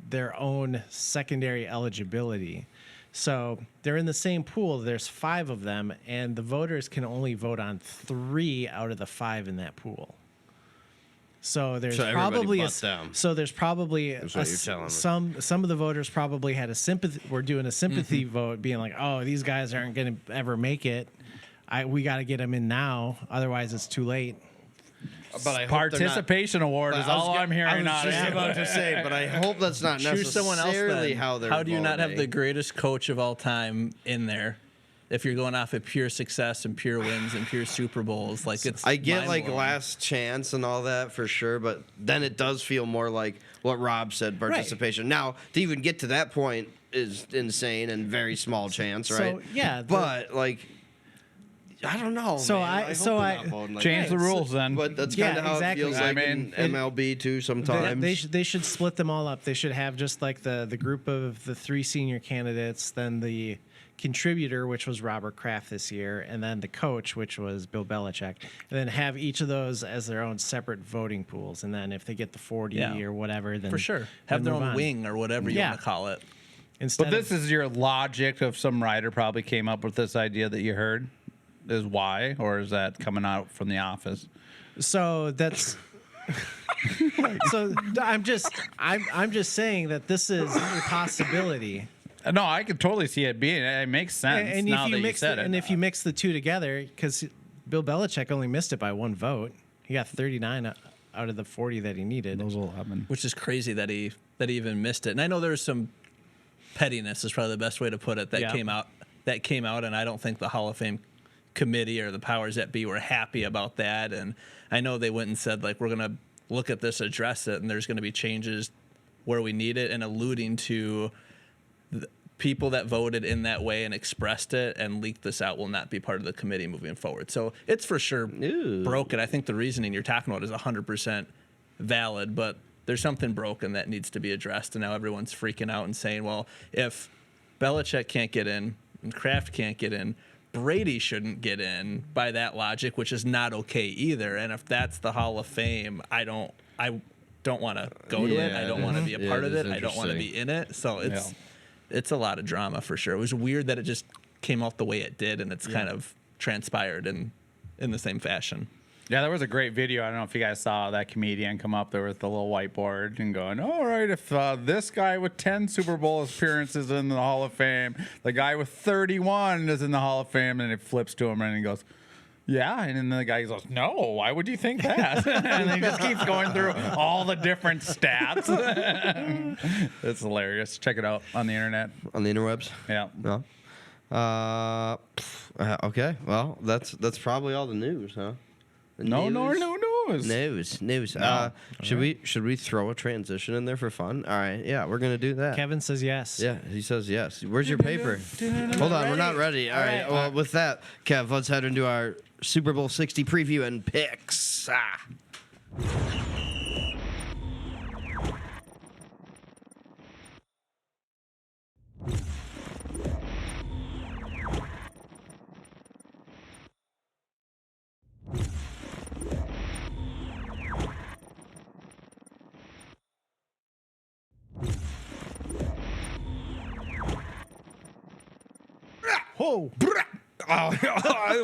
[SPEAKER 5] their own secondary eligibility. So they're in the same pool. There's 5 of them, and the voters can only vote on 3 out of the 5 in that pool. So there's
[SPEAKER 3] So everybody
[SPEAKER 5] probably
[SPEAKER 3] but them.
[SPEAKER 5] so there's probably
[SPEAKER 3] That's what you're telling me.
[SPEAKER 5] some of the voters probably had a sympathy. We're doing a sympathy
[SPEAKER 3] Mm-hmm.
[SPEAKER 5] vote, being like, oh, these guys aren't going to ever make it. We got to get them in now, otherwise it's too late.
[SPEAKER 3] But I hope they're not-
[SPEAKER 4] Participation award is
[SPEAKER 3] I was
[SPEAKER 4] all
[SPEAKER 3] go-
[SPEAKER 4] I'm hearing
[SPEAKER 3] I
[SPEAKER 4] on
[SPEAKER 3] was just
[SPEAKER 4] it.
[SPEAKER 3] about to say, but I hope that's not
[SPEAKER 6] Choose someone else.
[SPEAKER 3] necessarily
[SPEAKER 6] Then.
[SPEAKER 3] how they're.
[SPEAKER 6] How do you not have the
[SPEAKER 3] voting.
[SPEAKER 6] greatest coach of all time in there? If you're going off of pure success and pure wins and pure Super Bowls, like it's.
[SPEAKER 3] I get like
[SPEAKER 6] mind-blowing.
[SPEAKER 3] last chance and all that for sure, but then it does feel more like what Rob said, participation. Now, to even get to that point is insane and very small chance, right?
[SPEAKER 5] So, yeah,
[SPEAKER 3] but like, I don't know.
[SPEAKER 5] So
[SPEAKER 3] man.
[SPEAKER 5] I-
[SPEAKER 3] hope
[SPEAKER 5] so
[SPEAKER 3] they're
[SPEAKER 5] I-
[SPEAKER 3] not voting like
[SPEAKER 4] Change
[SPEAKER 3] that.
[SPEAKER 4] the rules then.
[SPEAKER 3] But that's
[SPEAKER 5] Yeah,
[SPEAKER 3] kind of how
[SPEAKER 5] exactly.
[SPEAKER 3] it feels
[SPEAKER 4] I
[SPEAKER 3] like
[SPEAKER 4] mean,
[SPEAKER 3] in MLB too. Sometimes
[SPEAKER 5] They should split them all up. They should have just like the group of the 3 senior candidates, then the contributor, which was Robert Kraft this year, and then the coach, which was Bill Belichick, and then have each of those as their own separate voting pools. And then if they get the 40
[SPEAKER 6] Yeah.
[SPEAKER 5] or whatever, then
[SPEAKER 6] For sure.
[SPEAKER 5] then
[SPEAKER 6] Have their
[SPEAKER 5] move
[SPEAKER 6] own
[SPEAKER 5] on.
[SPEAKER 6] wing or whatever you
[SPEAKER 5] Yeah.
[SPEAKER 6] want to call it.
[SPEAKER 5] Instead
[SPEAKER 4] But this
[SPEAKER 5] of,
[SPEAKER 4] is your logic of some writer probably came up with this idea that you heard is why, or is that coming out from the office?
[SPEAKER 5] so that's. So I'm just saying that this is a possibility.
[SPEAKER 4] No, I could totally see it being. It makes sense
[SPEAKER 5] And
[SPEAKER 4] now
[SPEAKER 5] if
[SPEAKER 4] that
[SPEAKER 5] you
[SPEAKER 4] you
[SPEAKER 5] mix
[SPEAKER 4] said it.
[SPEAKER 5] and if you mix the two together, because Bill Belichick only missed it by 1 vote, he got 39 out of the 40 that he needed.
[SPEAKER 4] those will happen.
[SPEAKER 6] Which is crazy that he even missed it. And I know there's some pettiness is probably the best way to put it
[SPEAKER 5] Yeah.
[SPEAKER 6] came out, and I don't think the Hall of Fame committee or the powers that be were happy about that. And I know they went and said, like, we're gonna look at this, address it, and there's gonna be changes where we need it, and alluding to the people that voted in that way and expressed it and leaked this out will not be part of the committee moving forward. So it's for sure
[SPEAKER 3] Ew.
[SPEAKER 6] broken. I think the reasoning you're talking about is 100% valid, but there's something broken that needs to be addressed. And now everyone's freaking out and saying, well, if Belichick can't get in and Kraft can't get in, Brady shouldn't get in by that logic, which is not okay either. And if that's the Hall of Fame, I don't want to go to it. I
[SPEAKER 3] Yeah,
[SPEAKER 6] don't want to be a
[SPEAKER 3] yeah,
[SPEAKER 6] part
[SPEAKER 3] it
[SPEAKER 6] of
[SPEAKER 3] is
[SPEAKER 6] it. I don't want to
[SPEAKER 3] interesting.
[SPEAKER 6] be in it. So it's a lot of drama for sure. It was weird that it just came out the way it did, and it's kind of transpired in the same fashion.
[SPEAKER 4] Yeah, there was a great video. I don't know if you guys saw that comedian come up there with the little whiteboard and going, all right, if this guy with 10 Super Bowl appearances in the Hall of Fame, the guy with 31 is in the Hall of Fame, and it flips to him and he goes, yeah. And then the guy goes, no, why would you think that? And he just keeps going through all the different stats. It's hilarious. Check it out on the internet.
[SPEAKER 3] on the interwebs.
[SPEAKER 4] Yeah.
[SPEAKER 3] No. Okay. Well, that's probably all the news, huh? The
[SPEAKER 4] No
[SPEAKER 3] news?
[SPEAKER 4] news.
[SPEAKER 3] News. Should we throw a transition in there for fun? All right. Yeah, we're gonna do that.
[SPEAKER 5] Kevin says yes.
[SPEAKER 3] Yeah, he says yes. Where's your paper? Hold on, we're not ready. All right. Well, with that, Kev, let's head into our Super Bowl 60 preview and picks.
[SPEAKER 5] Whoa.
[SPEAKER 3] Oh,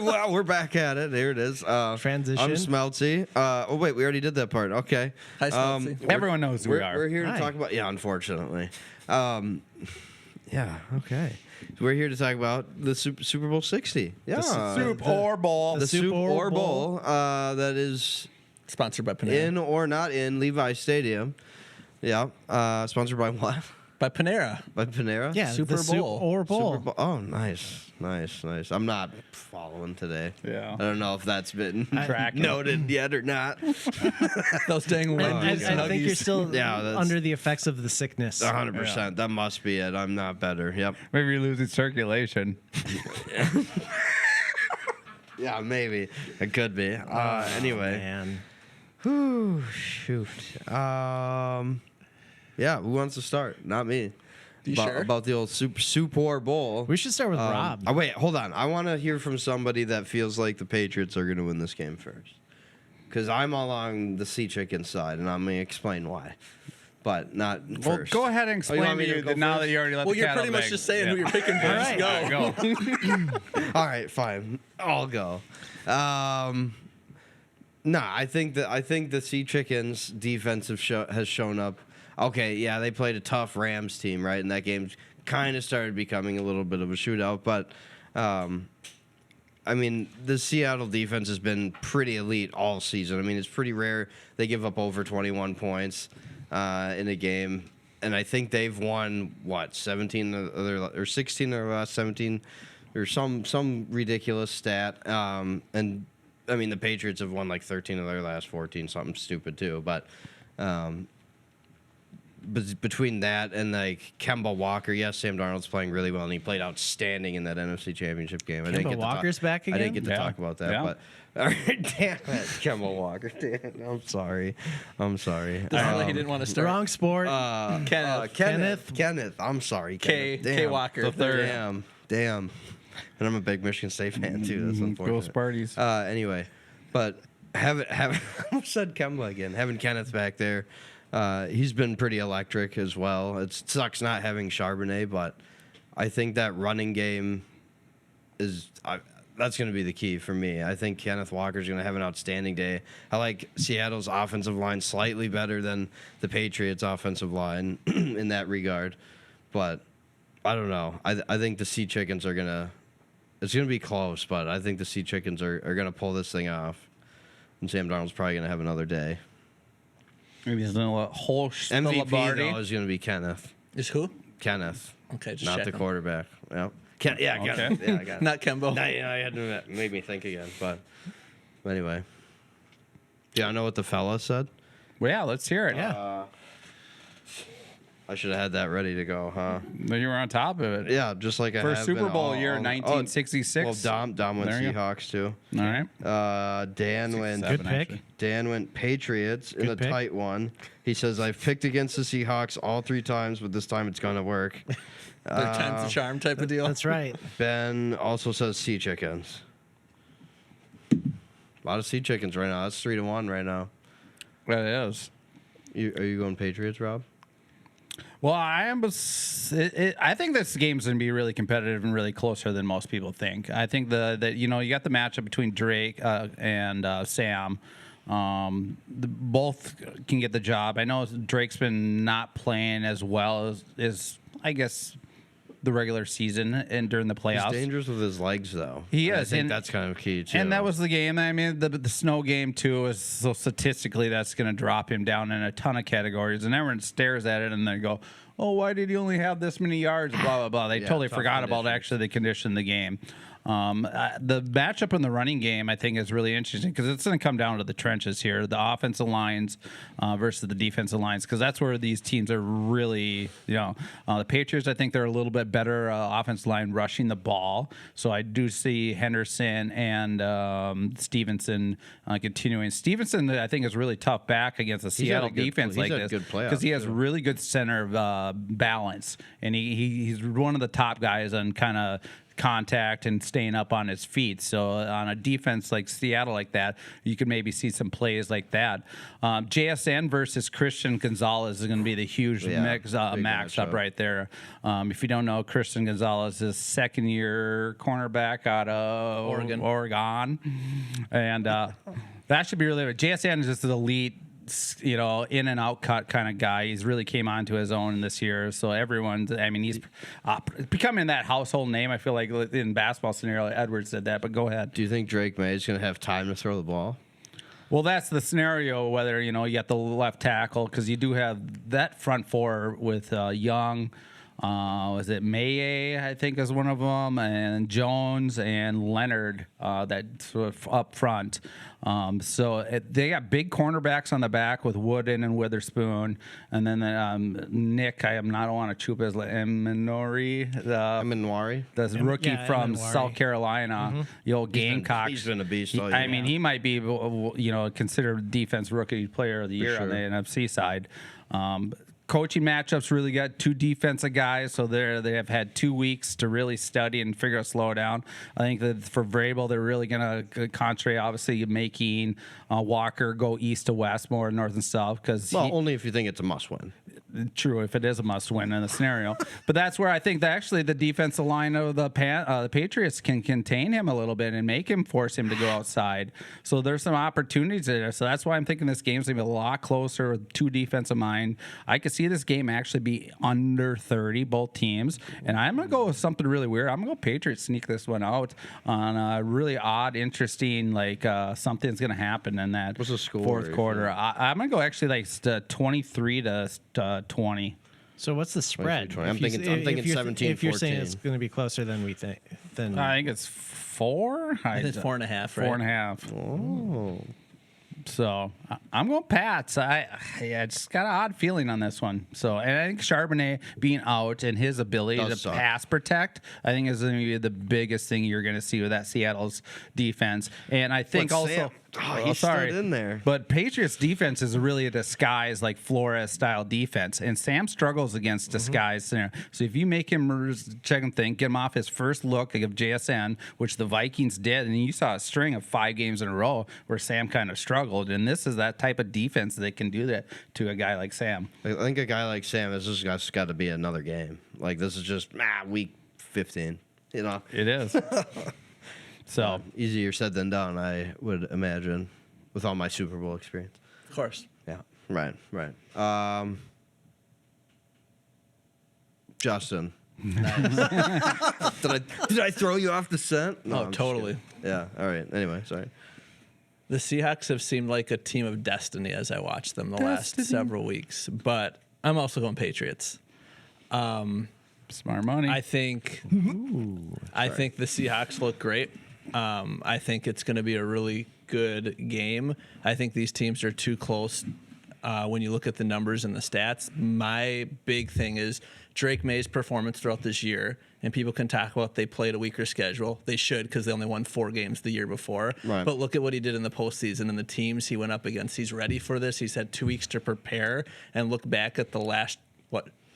[SPEAKER 3] well, we're back at it. There it is.
[SPEAKER 5] Transition.
[SPEAKER 3] I'm Smelty. Oh, wait, we already did that part. Okay.
[SPEAKER 6] Hi, Smelty.
[SPEAKER 4] Everyone knows who we are.
[SPEAKER 3] We're here to
[SPEAKER 5] Hi.
[SPEAKER 3] talk about. Yeah, unfortunately. Yeah. Okay. So we're here to talk about the Super Bowl 60. Yeah.
[SPEAKER 4] Soup or ball.
[SPEAKER 3] The Super
[SPEAKER 5] Super
[SPEAKER 3] Bowl. That is
[SPEAKER 6] Sponsored by Panera.
[SPEAKER 3] in or not in Levi Stadium. Yeah. Sponsored by what?
[SPEAKER 6] By By Panera.
[SPEAKER 3] By Panera?
[SPEAKER 5] Yeah,
[SPEAKER 6] Super
[SPEAKER 5] the soup
[SPEAKER 6] Bowl.
[SPEAKER 5] or bowl.
[SPEAKER 3] Super Bowl. Oh, nice. I'm not following today.
[SPEAKER 4] Yeah.
[SPEAKER 3] I don't know if that's been
[SPEAKER 4] Tracking.
[SPEAKER 3] noted yet or not.
[SPEAKER 6] Those dang Wendy's
[SPEAKER 5] I think you're
[SPEAKER 6] nuggies.
[SPEAKER 5] still
[SPEAKER 3] Yeah, that's-
[SPEAKER 5] under the effects of the sickness.
[SPEAKER 3] 100%. That must be it. I'm not better. Yep.
[SPEAKER 4] Maybe you're losing circulation.
[SPEAKER 3] Yeah, maybe. It could be. Anyway.
[SPEAKER 5] Man.
[SPEAKER 3] Whew, shoot. Yeah, who wants to start? Not me.
[SPEAKER 6] You sure?
[SPEAKER 3] About the old Super Bowl.
[SPEAKER 5] We should start with Rob.
[SPEAKER 3] Oh, wait, hold on. I want to hear from somebody that feels like the Patriots are going to win this game first. Because I'm along the Sea Chicken side, and I'm going to explain why. But not
[SPEAKER 4] Well,
[SPEAKER 3] first.
[SPEAKER 4] go ahead and
[SPEAKER 3] Oh, you
[SPEAKER 4] explain
[SPEAKER 3] want me
[SPEAKER 4] to
[SPEAKER 3] to
[SPEAKER 4] you
[SPEAKER 3] go
[SPEAKER 4] that now
[SPEAKER 3] first?
[SPEAKER 4] that you already let
[SPEAKER 6] Well,
[SPEAKER 4] the
[SPEAKER 6] you're
[SPEAKER 4] cattle
[SPEAKER 6] pretty much
[SPEAKER 4] bag.
[SPEAKER 6] just saying who
[SPEAKER 4] Yeah.
[SPEAKER 6] you're picking first.
[SPEAKER 5] right.
[SPEAKER 6] Go.
[SPEAKER 3] All right, fine. I'll go. I think the Sea Chickens defense has shown up. Okay, yeah, they played a tough Rams team, right? And that game kind of started becoming a little bit of a shootout. But, I mean, the Seattle defense has been pretty elite all season. I mean, it's pretty rare they give up over 21 points in a game. And I think they've won, 16 of their last 17 or some ridiculous stat. And, I mean, the Patriots have won like 13 of their last 14, something stupid too. But between that and like Kemba Walker, yes, Sam Darnold's playing really well, and he played outstanding in that NFC Championship game.
[SPEAKER 5] Kemba Walker's back
[SPEAKER 3] I didn't
[SPEAKER 5] again?
[SPEAKER 3] get to
[SPEAKER 4] Yeah.
[SPEAKER 3] talk about that,
[SPEAKER 4] Yeah.
[SPEAKER 3] but all right, damn it, Kemba Walker. Damn it, I'm sorry.
[SPEAKER 6] This is why he didn't want to start.
[SPEAKER 5] Wrong sport.
[SPEAKER 3] Kenneth. I'm sorry,
[SPEAKER 6] K.
[SPEAKER 3] Kenneth.
[SPEAKER 6] K.
[SPEAKER 3] Damn.
[SPEAKER 6] Walker.
[SPEAKER 4] The third.
[SPEAKER 3] Damn. And I'm a big Michigan State fan too. That's unfortunate.
[SPEAKER 4] Go Sparties.
[SPEAKER 3] Anyway, but having I almost said Kemba again. Having Kenneth back there, he's been pretty electric as well. It sucks not having Charbonnet, but I think that running game is that's going to be the key for me. I think Kenneth Walker's going to have an outstanding day. I like Seattle's offensive line slightly better than the Patriots' offensive line in that regard, but I don't know. I think the Sea Chickens are going to. It's going to be close, but I think the Sea Chickens are going to pull this thing off. And Sam Darnold's probably going to have another day.
[SPEAKER 4] Maybe he's doing a whole
[SPEAKER 3] MVP,
[SPEAKER 4] Lombardi.
[SPEAKER 3] though, is going to be Kenneth.
[SPEAKER 6] Is who?
[SPEAKER 3] Kenneth.
[SPEAKER 6] Okay, just
[SPEAKER 3] Not the
[SPEAKER 6] checking.
[SPEAKER 3] quarterback. Yep. Kenneth. Yeah, I got it.
[SPEAKER 6] Not Kembo.
[SPEAKER 3] No, I had to made me think again. But anyway. Do y'all know what the fella said?
[SPEAKER 4] Well, yeah, let's hear it.
[SPEAKER 5] yeah.
[SPEAKER 3] I should have had that ready to go, huh?
[SPEAKER 4] You were on top of it.
[SPEAKER 3] Yeah, just like I
[SPEAKER 4] First
[SPEAKER 3] have
[SPEAKER 4] Super
[SPEAKER 3] been
[SPEAKER 4] Bowl
[SPEAKER 3] all-
[SPEAKER 4] year,
[SPEAKER 3] all-
[SPEAKER 4] 1966.
[SPEAKER 3] Well, Dom went
[SPEAKER 4] There you go.
[SPEAKER 3] Seahawks too.
[SPEAKER 4] All right.
[SPEAKER 3] Dan went.
[SPEAKER 5] Good pick.
[SPEAKER 3] Dan went Patriots in a
[SPEAKER 5] Good pick.
[SPEAKER 3] tight one. He says, I've picked against the Seahawks all 3 times, but this time it's going to work.
[SPEAKER 6] Third time's the charm type of deal.
[SPEAKER 5] That's right.
[SPEAKER 3] Ben also says Sea Chickens. A lot of Sea Chickens right now. That's 3-1 right now.
[SPEAKER 4] Well, it is.
[SPEAKER 3] Are you going Patriots, Rob?
[SPEAKER 4] Well, I think this game's going to be really competitive and really closer than most people think. I think that you got the matchup between Drake and Sam. Both can get the job. I know Drake's been not playing as well as I guess the regular season and during the playoffs.
[SPEAKER 3] He's dangerous with his legs, though.
[SPEAKER 4] He
[SPEAKER 3] And
[SPEAKER 4] is,
[SPEAKER 3] I think
[SPEAKER 4] and-
[SPEAKER 3] that's kind of key, too.
[SPEAKER 4] And that was the game. I mean, the snow game too is so statistically that's going to drop him down in a ton of categories. And everyone stares at it and they go, "Oh, why did he only have this many yards?" Blah blah blah. They
[SPEAKER 3] Yeah,
[SPEAKER 4] totally
[SPEAKER 3] tough
[SPEAKER 4] forgot about
[SPEAKER 3] conditions.
[SPEAKER 4] actually the condition of the game. The matchup in the running game, I think, is really interesting because it's going to come down to the trenches here, the offensive lines versus the defensive lines, because that's where these teams are really, the Patriots, I think they're a little bit better offensive line rushing the ball. So I do see Henderson and Stevenson continuing. Stevenson, I think, is really tough back against the
[SPEAKER 3] had a
[SPEAKER 4] Seattle
[SPEAKER 3] good-
[SPEAKER 4] defense
[SPEAKER 3] he's
[SPEAKER 4] like
[SPEAKER 3] had
[SPEAKER 4] this
[SPEAKER 3] good playoffs,
[SPEAKER 4] because he has
[SPEAKER 3] too.
[SPEAKER 4] really good center balance, and he's one of the top guys on kind of contact and staying up on his feet. So on a defense like Seattle like that, you could maybe see some plays like that. JSN versus Christian Gonzalez is going to be the huge
[SPEAKER 3] Yeah,
[SPEAKER 4] matchup
[SPEAKER 3] big matchup.
[SPEAKER 4] right there. If you don't know, Christian Gonzalez is second-year cornerback out of Oregon. And that should be really good. JSN is just an elite, in and out cut kind of guy. He's really came onto his own this year. So he's becoming that household name. I feel like in basketball scenario, Edwards said that, but go ahead.
[SPEAKER 3] Do you think Drake May is going to have time to throw the ball?
[SPEAKER 4] Well, that's the scenario, whether, you got the left tackle, because you do have that front four with Young. Was it Maye, I think, is one of them, and Jones and Leonard that sort of up front. They got big cornerbacks on the back with Wooden and Witherspoon, and then Nick, I don't want to choop his Eminori, the rookie from
[SPEAKER 5] Eminwari.
[SPEAKER 4] South Carolina, the old Gamecocks.
[SPEAKER 3] He's been a beast all
[SPEAKER 4] I
[SPEAKER 3] year.
[SPEAKER 4] mean, he might be, considered defense rookie player of the year on the NFC side. Coaching matchups really got two defensive guys, so they have had 2 weeks to really study and figure out slow down. I think that for Vrabel, they're really going to concentrate, obviously, making Walker go east to west more north and south.
[SPEAKER 3] Only if you think it's a must-win.
[SPEAKER 4] True, if it is a must-win in the scenario. But that's where I think that actually the defensive line of the Patriots can contain him a little bit and force him to go outside. So there's some opportunities there. So that's why I'm thinking this game's going to be a lot closer with two defensive mind. I could see this game actually be under 30, both teams. And I'm going to go with something really weird. I'm going to go Patriots sneak this one out on a really odd, interesting, something's going to happen in that
[SPEAKER 3] What's the score?
[SPEAKER 4] fourth quarter. I'm going to go actually 23 to 20.
[SPEAKER 5] So what's the spread?
[SPEAKER 3] 23-20. I'm thinking 17,
[SPEAKER 5] If you're saying
[SPEAKER 3] 14.
[SPEAKER 5] it's going to be closer than we think, then
[SPEAKER 4] I think it's 4.
[SPEAKER 6] I think it's 4.5, right?
[SPEAKER 4] 4.5.
[SPEAKER 3] Oh.
[SPEAKER 4] So I'm going Pats. I just got an odd feeling on this one. So, and I think Charbonnet being out and his ability
[SPEAKER 3] Does
[SPEAKER 4] to
[SPEAKER 3] suck.
[SPEAKER 4] pass protect, I think is going to be the biggest thing you're going to see with that Seattle's defense. And I think
[SPEAKER 3] But
[SPEAKER 4] also,
[SPEAKER 3] Sam- he's still in there.
[SPEAKER 4] But Patriots defense is really a disguise like Flores style defense, and Sam struggles against disguise scenario. So if you make him check him think, get him off his first look of JSN, which the Vikings did, and you saw a string of 5 games in a row where Sam kind of struggled, and this is that type of defense that can do that to a guy like Sam.
[SPEAKER 3] I think a guy like Sam, this has got to be another game. Like, this is just week 15.
[SPEAKER 4] It is. So
[SPEAKER 3] Easier said than done, I would imagine, with all my Super Bowl experience.
[SPEAKER 6] Of course.
[SPEAKER 3] Yeah, right. Justin. Did I throw you off the scent? No,
[SPEAKER 6] Oh,
[SPEAKER 3] I'm just
[SPEAKER 6] totally.
[SPEAKER 3] kidding. Yeah, all right. Anyway, sorry.
[SPEAKER 6] The Seahawks have seemed like a team of destiny as I watched them the last several weeks, but I'm also going Patriots.
[SPEAKER 4] smart money.
[SPEAKER 6] I think I think the Seahawks look great. I think it's going to be a really good game. I think these teams are too close when you look at the numbers and the stats. My big thing is Drake May's performance throughout this year, and people can talk about they played a weaker schedule. They should, because they only won 4 games the year before.
[SPEAKER 3] Right.
[SPEAKER 6] But look at what he did in the postseason and the teams he went up against. He's ready for this. He's had 2 weeks to prepare, and look back at the last,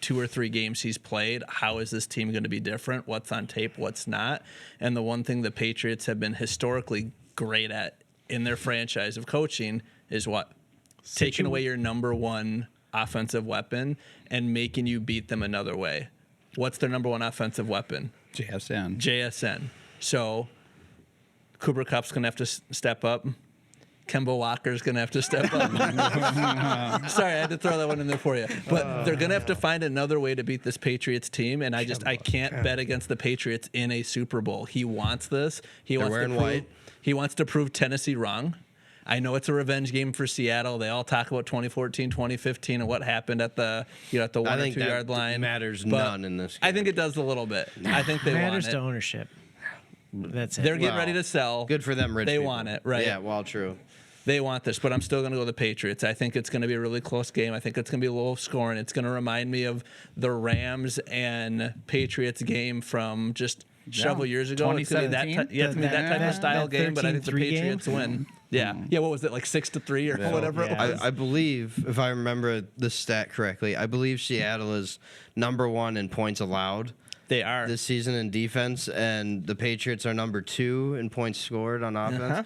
[SPEAKER 6] 2 or 3 games he's played. How is this team going to be different? What's on tape? What's not? And the one thing the Patriots have been historically great at in their franchise of coaching is what? Taking away your number one offensive weapon and making you beat them another way. What's their number one offensive weapon? JSN. So Cooper Kupp's going to have to step up. Kemba Walker's going to have to step up. Sorry, I had to throw that one in there for you. But they're going to have to find another way to beat this Patriots team, and I can't bet against the Patriots in a Super Bowl. He wants this. He wants to prove Tennessee wrong. I know it's a revenge game for Seattle. They all talk about 2014, 2015, and what happened at the 1 or 2 yard line.
[SPEAKER 3] Matters
[SPEAKER 6] But
[SPEAKER 3] none in this game.
[SPEAKER 6] I think it does a little bit. I think they
[SPEAKER 5] matters
[SPEAKER 6] want
[SPEAKER 5] to
[SPEAKER 6] it.
[SPEAKER 5] ownership. That's it.
[SPEAKER 6] They're getting ready to sell.
[SPEAKER 3] Good for them, rich
[SPEAKER 6] They
[SPEAKER 3] people.
[SPEAKER 6] want it, right?
[SPEAKER 3] Yeah, well, true.
[SPEAKER 6] They want this, but I'm still going to go the Patriots. I think it's going to be a really close game. I think it's going to be low scoring. It's going to remind me of the Rams and Patriots game from just several years ago. It's going to be that,
[SPEAKER 4] 2017?
[SPEAKER 6] it's going to be that type of style
[SPEAKER 5] that
[SPEAKER 6] game, but I think the
[SPEAKER 5] 13-3 game?
[SPEAKER 6] Patriots win. Yeah. Yeah, what was it, like 6-3 or whatever it
[SPEAKER 5] Yeah.
[SPEAKER 6] was?
[SPEAKER 3] I believe, if I remember the stat correctly, I believe Seattle is number 1 in points allowed
[SPEAKER 6] They are.
[SPEAKER 3] this season in defense, and the Patriots are number 2 in points scored on offense.
[SPEAKER 6] Uh-huh.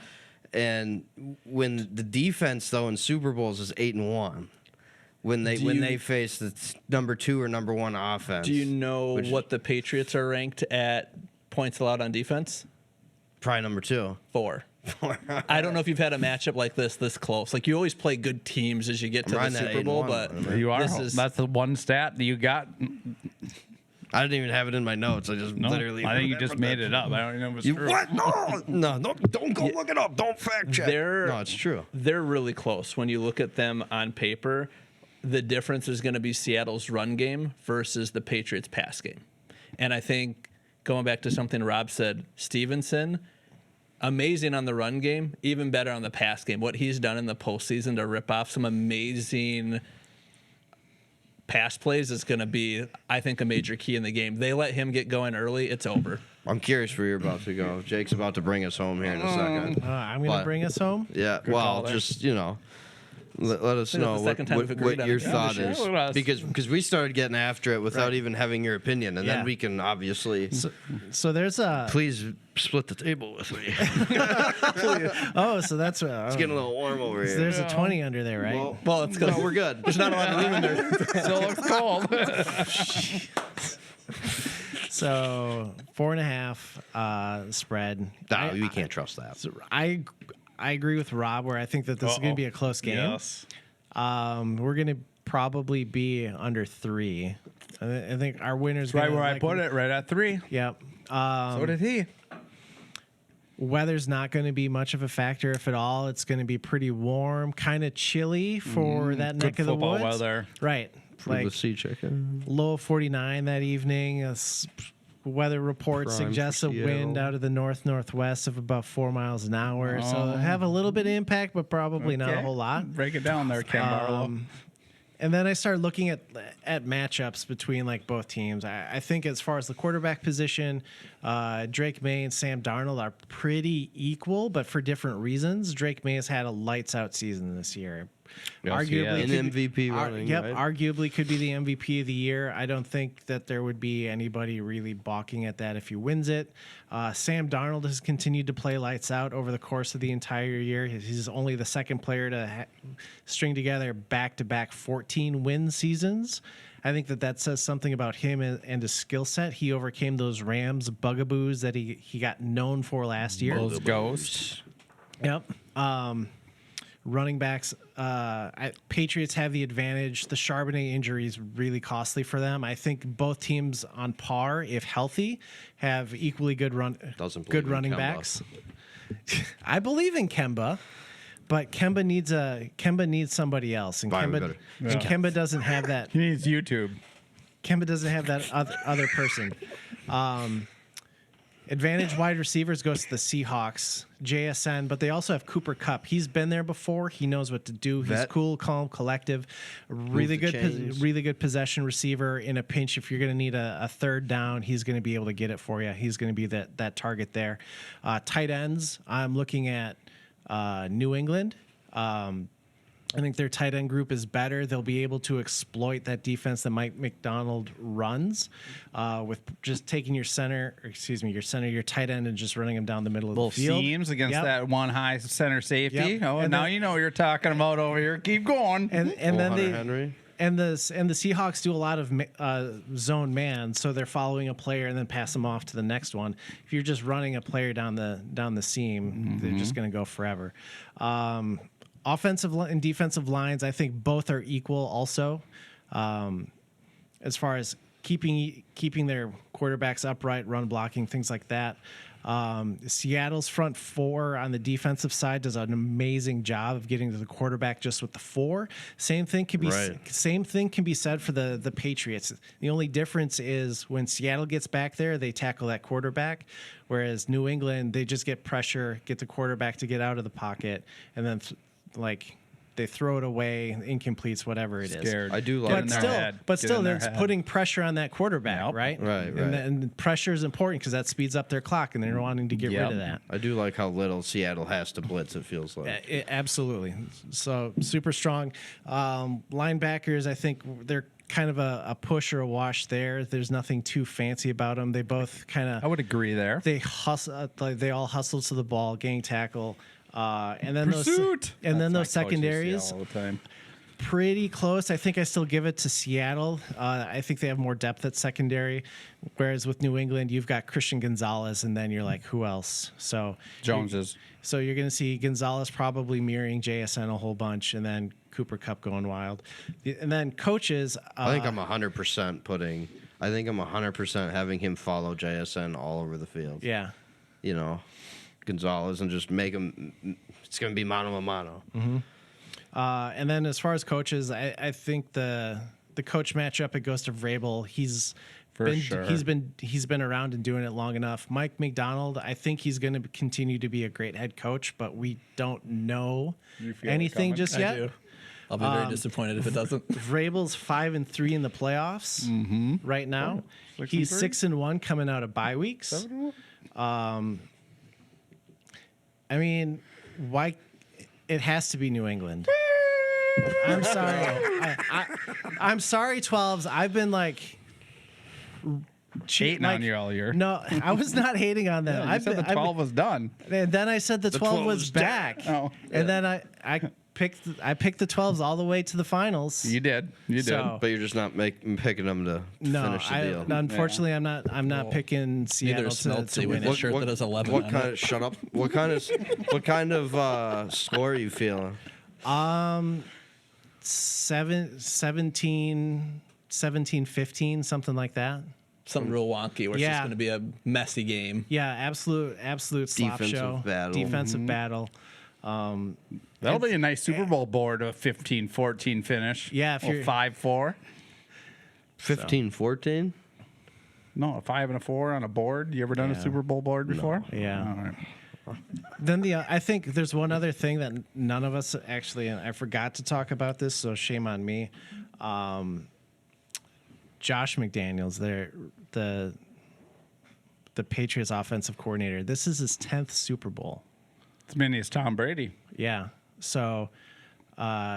[SPEAKER 3] And when the defense, though, in Super Bowls is 8-1, when they face the number 2 or number 1 offense.
[SPEAKER 6] Do you know
[SPEAKER 3] which is
[SPEAKER 6] what the Patriots are ranked at points allowed on defense?
[SPEAKER 3] probably number 2?
[SPEAKER 6] 4. I don't know if you've had a matchup like this close. Like, you always play good teams as you get to the
[SPEAKER 3] riding that
[SPEAKER 6] Super Bowl,
[SPEAKER 3] 8-1,
[SPEAKER 6] but
[SPEAKER 3] man.
[SPEAKER 4] You are.
[SPEAKER 6] this is
[SPEAKER 4] That's the one stat that you got.
[SPEAKER 3] I didn't even have it in my notes. I just
[SPEAKER 4] No,
[SPEAKER 3] literally.
[SPEAKER 4] I think you just made it up. I don't even know if it's
[SPEAKER 3] You
[SPEAKER 4] true.
[SPEAKER 3] what? No, don't go look it up. Don't fact check. No, it's true.
[SPEAKER 6] They're really close when you look at them on paper. The difference is going to be Seattle's run game versus the Patriots' pass game. And I think going back to something Rob said, Stevenson, amazing on the run game, even better on the pass game. What he's done in the postseason to rip off some amazing pass plays is going to be, I think, a major key in the game. They let him get going early, it's over.
[SPEAKER 3] I'm curious where you're about to go. Jake's about to bring us home here in a second.
[SPEAKER 5] I'm going to
[SPEAKER 3] But-
[SPEAKER 5] bring us home.
[SPEAKER 3] Yeah, well, just, let us know
[SPEAKER 6] the second time we've agreed
[SPEAKER 3] what
[SPEAKER 6] on
[SPEAKER 3] your
[SPEAKER 6] it.
[SPEAKER 3] thought
[SPEAKER 4] share
[SPEAKER 3] is.
[SPEAKER 4] with us.
[SPEAKER 3] Because we started getting after it without
[SPEAKER 5] Right.
[SPEAKER 3] even having your opinion, and
[SPEAKER 5] Yeah.
[SPEAKER 3] then we can obviously.
[SPEAKER 5] So there's a.
[SPEAKER 3] Please split the table with me.
[SPEAKER 5] Oh, so that's
[SPEAKER 3] It's getting a little warm over here.
[SPEAKER 5] there's a 20 under there, right?
[SPEAKER 6] Well, it's because
[SPEAKER 3] No, we're good.
[SPEAKER 6] there's not a lot of room in there.
[SPEAKER 4] Still looks cold.
[SPEAKER 5] So 4.5 spread.
[SPEAKER 3] No, we can't trust that.
[SPEAKER 5] I agree with Rob where I think that this is going to be a close game.
[SPEAKER 4] Yes.
[SPEAKER 5] We're going to probably be under 3. I think our winner's
[SPEAKER 4] Right
[SPEAKER 5] gonna,
[SPEAKER 4] where I
[SPEAKER 5] like,
[SPEAKER 4] put it, right at 3.
[SPEAKER 5] Yep.
[SPEAKER 4] So did he.
[SPEAKER 5] Weather's not going to be much of a factor, if at all. It's going to be pretty warm, kind of chilly for that neck of the
[SPEAKER 4] football
[SPEAKER 5] woods.
[SPEAKER 4] weather.
[SPEAKER 5] Right. Like
[SPEAKER 3] the sea chicken.
[SPEAKER 5] low of 49 that evening. Weather report
[SPEAKER 3] Prime
[SPEAKER 5] suggests
[SPEAKER 3] for
[SPEAKER 5] a wind
[SPEAKER 3] Seattle.
[SPEAKER 5] out of the northwest of about 4 miles an hour. So
[SPEAKER 4] Oh.
[SPEAKER 5] have a little bit of impact, but probably not a
[SPEAKER 4] Okay.
[SPEAKER 5] whole lot.
[SPEAKER 4] Break it down there, Ken Barlow.
[SPEAKER 5] And then I started looking at matchups between like both teams. I think as far as the quarterback position, Drake May and Sam Darnold are pretty equal, but for different reasons. Drake May has had a lights out season this year.
[SPEAKER 3] In MVP running,
[SPEAKER 5] Yep,
[SPEAKER 3] right?
[SPEAKER 5] arguably could be the MVP of the year. I don't think that there would be anybody really balking at that if he wins it. Sam Darnold has continued to play lights out over the course of the entire year. He's only the second player to string together back-to-back 14-win seasons. I think that says something about him and his skill set. He overcame those Rams bugaboos that he got known for last year.
[SPEAKER 4] Those ghosts.
[SPEAKER 5] Yep. Running backs, Patriots have the advantage. The Charbonnet injury is really costly for them. I think both teams on par, if healthy, have equally good
[SPEAKER 3] Doesn't
[SPEAKER 5] good
[SPEAKER 3] believe in
[SPEAKER 5] running
[SPEAKER 3] Kemba.
[SPEAKER 5] backs. I believe in Kemba, but Kemba needs somebody else, and
[SPEAKER 3] Fine, we
[SPEAKER 5] Kemba doesn't have that.
[SPEAKER 4] He needs YouTube.
[SPEAKER 5] Kemba doesn't have that other person. Advantage wide receivers goes to the Seahawks, JSN, but they also have Cooper Kupp. He's been there before. He knows what to do. He's
[SPEAKER 3] Vet.
[SPEAKER 5] cool, calm, collective. Really
[SPEAKER 3] the
[SPEAKER 5] good,
[SPEAKER 3] chains.
[SPEAKER 5] really good possession receiver in a pinch. If you're going to need a third down, he's going to be able to get it for you. He's going to be that target there. Tight ends, I'm looking at New England. I think their tight end group is better. They'll be able to exploit that defense that Mike McDonald runs with just taking your your tight end, and just running him down the middle of
[SPEAKER 4] Little
[SPEAKER 5] the field.
[SPEAKER 4] seams against
[SPEAKER 5] Yep.
[SPEAKER 4] that one high center safety.
[SPEAKER 5] Yep.
[SPEAKER 4] Oh,
[SPEAKER 5] And
[SPEAKER 4] now
[SPEAKER 5] then-
[SPEAKER 4] you know what you're talking about over here. Keep going.
[SPEAKER 5] And then
[SPEAKER 3] Hunter
[SPEAKER 5] they
[SPEAKER 3] Henry.
[SPEAKER 5] and the Seahawks do a lot of zone man, so they're following a player and then pass them off to the next one. If you're just running a player down the seam, they're just going to go forever. Offensive and defensive lines, I think both are equal. Also, as far as keeping their quarterbacks upright, run blocking, things like that. Seattle's front four on the defensive side does an amazing job of getting to the quarterback just with the 4. Same thing can be said for the Patriots. The only difference is when Seattle gets back there, they tackle that quarterback, whereas New England, they just get pressure, get the quarterback to get out of the pocket, and then they throw it away, incompletes, whatever it is.
[SPEAKER 4] Scared.
[SPEAKER 3] I do like
[SPEAKER 4] Get
[SPEAKER 5] But
[SPEAKER 4] in their
[SPEAKER 5] still,
[SPEAKER 4] head.
[SPEAKER 5] but
[SPEAKER 4] Get
[SPEAKER 5] still,
[SPEAKER 4] in their
[SPEAKER 5] they're
[SPEAKER 4] head.
[SPEAKER 5] putting pressure on that quarterback,
[SPEAKER 4] Yep.
[SPEAKER 5] right?
[SPEAKER 3] Right.
[SPEAKER 5] And pressure is important because that speeds up their clock, and they're wanting to get
[SPEAKER 4] Yep.
[SPEAKER 5] rid of that.
[SPEAKER 3] I do like how little Seattle has to blitz, it feels like.
[SPEAKER 5] Absolutely. So super strong. Linebackers, I think they're kind of a push or a wash there. There's nothing too fancy about them. They both kind
[SPEAKER 4] I
[SPEAKER 5] of
[SPEAKER 4] would agree there.
[SPEAKER 5] they hustle. They all hustle to the ball, gang tackle. And then
[SPEAKER 4] Pursuit.
[SPEAKER 5] those secondaries,
[SPEAKER 4] all the time.
[SPEAKER 5] pretty close. I think I still give it to Seattle. I think they have more depth at secondary, whereas with New England, you've got Christian Gonzalez, and then you're like, who else? So
[SPEAKER 4] Joneses.
[SPEAKER 5] So you're going to see Gonzalez probably mirroring JSN a whole bunch, and then Cooper Kupp going wild. And then coaches.
[SPEAKER 3] I think I'm 100% putting. I think I'm 100% having him follow JSN all over the field.
[SPEAKER 5] Yeah.
[SPEAKER 3] You know, Gonzalez, and just make him. It's going to be mano a mano.
[SPEAKER 5] And then as far as coaches, I think the coach matchup, it goes to Vrabel. He's been around and doing it long enough. Mike McDonald, I think he's going to continue to be a great head coach, but we don't know
[SPEAKER 4] You feel it
[SPEAKER 5] anything
[SPEAKER 4] coming?
[SPEAKER 5] just
[SPEAKER 6] I
[SPEAKER 5] yet.
[SPEAKER 6] do. I'll be very disappointed if it doesn't.
[SPEAKER 5] Vrabel's 5-3 in the playoffs right now. He's 6-1 coming out of bye weeks. I mean, why? It has to be New England. I'm sorry. I'm sorry, 12s. I've been like
[SPEAKER 4] Hating on you all year.
[SPEAKER 5] No, I was not hating on them.
[SPEAKER 4] You said the 12 was done.
[SPEAKER 5] And then I said the 12
[SPEAKER 3] 12
[SPEAKER 5] was
[SPEAKER 3] was
[SPEAKER 5] back.
[SPEAKER 4] Oh,
[SPEAKER 5] And then I picked the 12s all the way to the finals.
[SPEAKER 4] You did. You did.
[SPEAKER 5] So-
[SPEAKER 3] But you're just not picking them to finish the deal.
[SPEAKER 5] Unfortunately, I'm not picking Seattle
[SPEAKER 6] Neither is Smeltsy
[SPEAKER 5] to
[SPEAKER 6] with
[SPEAKER 5] win
[SPEAKER 6] the
[SPEAKER 5] it.
[SPEAKER 6] shirt that has 11
[SPEAKER 3] What
[SPEAKER 6] on
[SPEAKER 3] kind
[SPEAKER 6] it.
[SPEAKER 3] of shut up? What kind of score are you feeling?
[SPEAKER 5] 17, 15, something like that.
[SPEAKER 6] Something real wonky where it's
[SPEAKER 5] Yeah.
[SPEAKER 6] just going to be a messy game.
[SPEAKER 5] Yeah, absolute slop
[SPEAKER 3] Defensive
[SPEAKER 5] show.
[SPEAKER 3] battle.
[SPEAKER 5] Defensive battle.
[SPEAKER 4] That'll be a nice Super Bowl board, a 15-14 finish.
[SPEAKER 5] Yeah, if you're-
[SPEAKER 4] 5-4.
[SPEAKER 3] 15-14?
[SPEAKER 4] No, a 5 and a 4 on a board. You ever done a Super Bowl board before?
[SPEAKER 5] Yeah.
[SPEAKER 4] All right.
[SPEAKER 5] Then I think there's one other thing that none of us actually, and I forgot to talk about this, so shame on me. Josh McDaniels, the Patriots offensive coordinator. This is his 10th Super Bowl.
[SPEAKER 4] As many as Tom Brady.
[SPEAKER 5] Yeah. So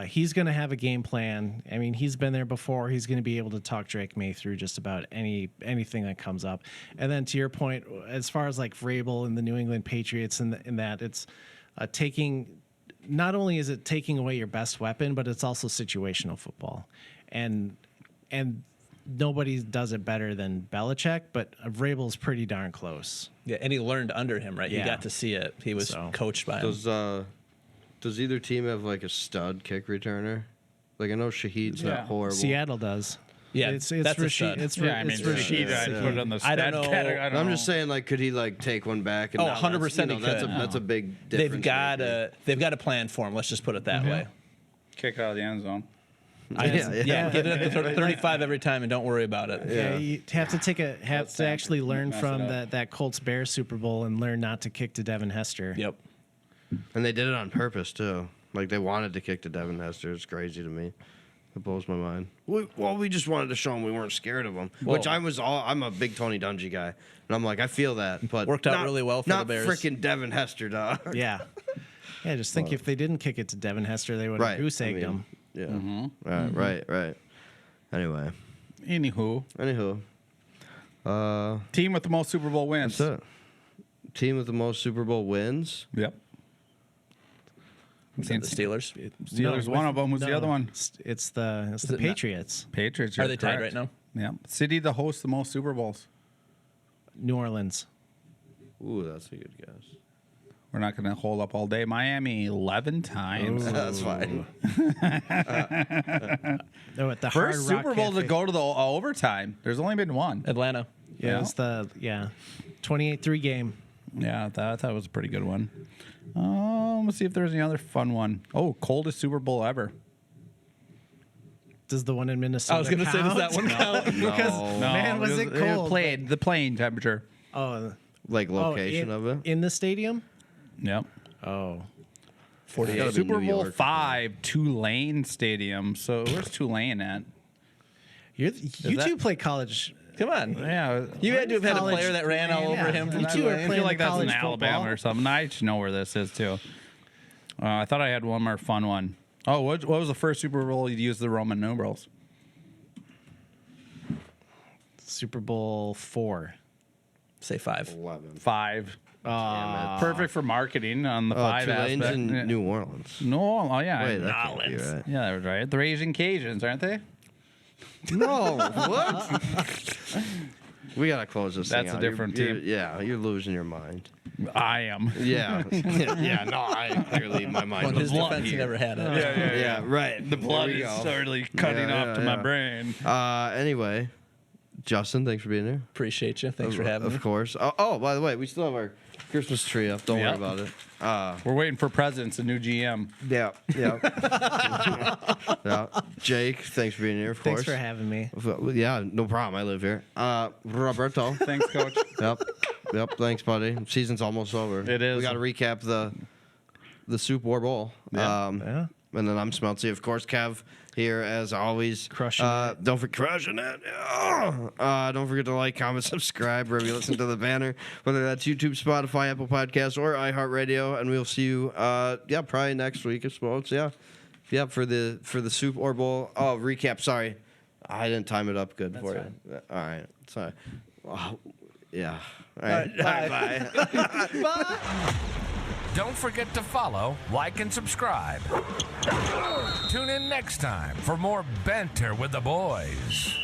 [SPEAKER 5] he's going to have a game plan. I mean, he's been there before. He's going to be able to talk Drake May through just about anything that comes up. And then to your point, as far as like Vrabel and the New England Patriots and that it's taking, not only is it taking away your best weapon, but it's also situational football. And nobody does it better than Belichick, but Vrabel's pretty darn close.
[SPEAKER 6] Yeah, and he learned under him, right? You
[SPEAKER 5] Yeah.
[SPEAKER 6] got to see it. He was
[SPEAKER 5] So-
[SPEAKER 6] coached by him.
[SPEAKER 3] Does either team have like a stud kick returner? Like I know Shahid's
[SPEAKER 4] Yeah.
[SPEAKER 3] not horrible.
[SPEAKER 5] Seattle does.
[SPEAKER 6] Yeah,
[SPEAKER 5] it's
[SPEAKER 6] that's a
[SPEAKER 5] Rashid.
[SPEAKER 6] stud.
[SPEAKER 5] It's
[SPEAKER 4] Yeah, I mean,
[SPEAKER 5] it's
[SPEAKER 4] Rashid, I'd put it on the
[SPEAKER 6] I don't
[SPEAKER 4] stat
[SPEAKER 6] know.
[SPEAKER 4] category. I don't
[SPEAKER 3] I'm
[SPEAKER 4] know.
[SPEAKER 3] just saying, like, could he like take one back? And
[SPEAKER 6] Oh,
[SPEAKER 3] now that's,
[SPEAKER 6] 100%
[SPEAKER 3] you know,
[SPEAKER 6] he
[SPEAKER 3] that's
[SPEAKER 6] could.
[SPEAKER 3] That's a big difference.
[SPEAKER 6] They've got
[SPEAKER 3] maker.
[SPEAKER 6] a plan for him. Let's just put it that way.
[SPEAKER 4] Kick it out of the end zone.
[SPEAKER 6] Yeah, get it at the 35 every time and don't worry about it.
[SPEAKER 5] Yeah, you have to actually learn
[SPEAKER 4] Mess it
[SPEAKER 5] from
[SPEAKER 4] up.
[SPEAKER 5] that Colts Bears Super Bowl and learn not to kick to Devin Hester.
[SPEAKER 6] Yep.
[SPEAKER 3] And they did it on purpose too. Like they wanted to kick to Devin Hester. It's crazy to me. It blows my mind. We just wanted to show him we weren't scared of him. Which I'm a big Tony Dungy guy, and I'm like I feel that, but
[SPEAKER 6] Worked out
[SPEAKER 3] not-
[SPEAKER 6] really well for
[SPEAKER 3] not
[SPEAKER 6] the Bears.
[SPEAKER 3] freaking Devin Hester, dog.
[SPEAKER 5] Yeah. Yeah, just think if they didn't kick it to Devin Hester, they would have
[SPEAKER 3] Right.
[SPEAKER 5] goose egged him.
[SPEAKER 3] Yeah. Right. Anyway.
[SPEAKER 4] Anywho,
[SPEAKER 3] Anywho.
[SPEAKER 4] team with the most Super Bowl wins.
[SPEAKER 3] That's it. Team with the most Super Bowl wins.
[SPEAKER 4] Yep.
[SPEAKER 6] Is that the Steelers?
[SPEAKER 4] Steelers, one of them. Who's the other one?
[SPEAKER 5] It's the
[SPEAKER 6] it not-
[SPEAKER 5] Patriots.
[SPEAKER 4] Patriots.
[SPEAKER 6] Are
[SPEAKER 4] you're
[SPEAKER 6] they tied
[SPEAKER 4] correct.
[SPEAKER 6] right now?
[SPEAKER 4] Yeah. City to host the most Super Bowls.
[SPEAKER 5] New Orleans.
[SPEAKER 3] Ooh, that's a good guess.
[SPEAKER 4] We're not going to hold up all day. Miami 11 times.
[SPEAKER 3] That's fine.
[SPEAKER 5] No, at the
[SPEAKER 4] First
[SPEAKER 5] Hard Rock
[SPEAKER 4] Super Bowl to
[SPEAKER 5] Cafe.
[SPEAKER 4] go to the overtime. There's only been one.
[SPEAKER 6] Atlanta.
[SPEAKER 5] Yeah, it's the 28-3 game.
[SPEAKER 4] Yeah, I thought it was a pretty good one. Let's see if there's any other fun one. Oh, coldest Super Bowl ever.
[SPEAKER 5] Does the one in Minnesota
[SPEAKER 6] I was going to say, does that one count?
[SPEAKER 5] Because man, was it cold.
[SPEAKER 4] Played the playing temperature.
[SPEAKER 5] Oh,
[SPEAKER 3] Like location of it.
[SPEAKER 5] in the stadium.
[SPEAKER 4] Yep.
[SPEAKER 5] Oh,
[SPEAKER 6] 48.
[SPEAKER 3] Gotta be
[SPEAKER 4] Super
[SPEAKER 3] New
[SPEAKER 4] Bowl
[SPEAKER 3] York.
[SPEAKER 4] 5, Tulane Stadium. So where's Tulane at?
[SPEAKER 5] you
[SPEAKER 4] that-
[SPEAKER 5] two play college.
[SPEAKER 6] Come on.
[SPEAKER 4] Yeah.
[SPEAKER 6] You had to have had a
[SPEAKER 5] College-
[SPEAKER 6] player that ran all over
[SPEAKER 5] Yeah,
[SPEAKER 6] him.
[SPEAKER 5] you
[SPEAKER 6] from
[SPEAKER 5] two are
[SPEAKER 6] Tulane.
[SPEAKER 4] I
[SPEAKER 5] playing
[SPEAKER 4] feel like
[SPEAKER 5] the
[SPEAKER 4] that's in
[SPEAKER 5] college
[SPEAKER 4] Alabama
[SPEAKER 5] football.
[SPEAKER 4] or something. I should know where this is too. I thought I had one more fun one. Oh, what was the first Super Bowl you used the Roman numerals?
[SPEAKER 5] Super Bowl 4.
[SPEAKER 6] Say 5.
[SPEAKER 3] 11.
[SPEAKER 4] 5.
[SPEAKER 5] Ah.
[SPEAKER 4] Perfect for marketing on the 5
[SPEAKER 3] Tulane's
[SPEAKER 4] aspect.
[SPEAKER 3] in
[SPEAKER 4] Yeah.
[SPEAKER 3] New Orleans.
[SPEAKER 4] No, oh yeah,
[SPEAKER 3] Wait, that can't be
[SPEAKER 4] Nolens.
[SPEAKER 3] right.
[SPEAKER 4] Yeah, that was right. They're Asian Cajuns, aren't they?
[SPEAKER 3] No, what? We gotta close this thing
[SPEAKER 4] That's a
[SPEAKER 3] out.
[SPEAKER 4] different team.
[SPEAKER 3] Yeah, you're losing your mind.
[SPEAKER 4] I am.
[SPEAKER 3] Yeah, yeah. No, I clearly my mind
[SPEAKER 6] On
[SPEAKER 3] was
[SPEAKER 6] his
[SPEAKER 3] blown
[SPEAKER 6] defense, he
[SPEAKER 3] here.
[SPEAKER 6] never had it.
[SPEAKER 3] Yeah, right.
[SPEAKER 4] The blood
[SPEAKER 3] There we
[SPEAKER 4] is
[SPEAKER 3] go.
[SPEAKER 4] certainly cutting
[SPEAKER 3] Yeah,
[SPEAKER 4] off to
[SPEAKER 3] yeah,
[SPEAKER 4] my
[SPEAKER 3] yeah.
[SPEAKER 4] brain.
[SPEAKER 3] Anyway, Justin, thanks for being here.
[SPEAKER 6] Appreciate you. Thanks for having me.
[SPEAKER 3] Of course. Oh, by the way, we still have our Christmas tree up. Don't
[SPEAKER 4] Yep.
[SPEAKER 3] worry about it.
[SPEAKER 4] We're waiting for presidents, a new GM.
[SPEAKER 3] Yeah. Yeah. Jake, thanks for being here, of
[SPEAKER 5] Thanks
[SPEAKER 3] course.
[SPEAKER 5] for having me.
[SPEAKER 3] Yeah, no problem. I live here. Roberto.
[SPEAKER 4] Thanks, Coach.
[SPEAKER 3] Yep. Thanks, buddy. Season's almost over.
[SPEAKER 4] It is.
[SPEAKER 3] We got to recap the Soup War Bowl.
[SPEAKER 4] Yeah.
[SPEAKER 5] Yeah.
[SPEAKER 3] And then I'm Smelty, of course. Kev here as always.
[SPEAKER 5] Crushing it.
[SPEAKER 3] Don't forget crushing it. Don't forget to like, comment, subscribe wherever you listen to the Banner, whether that's YouTube, Spotify, Apple Podcasts, or iHeartRadio. And we'll see you. Probably next week, I suppose. Yeah. For the Soup or Bowl. Oh, recap. Sorry, I didn't time it up good for you. All right. Sorry. Wow. Yeah. All right. Bye.
[SPEAKER 1] Don't forget to follow, like, and subscribe. Tune in next time for more Banter with the Boys.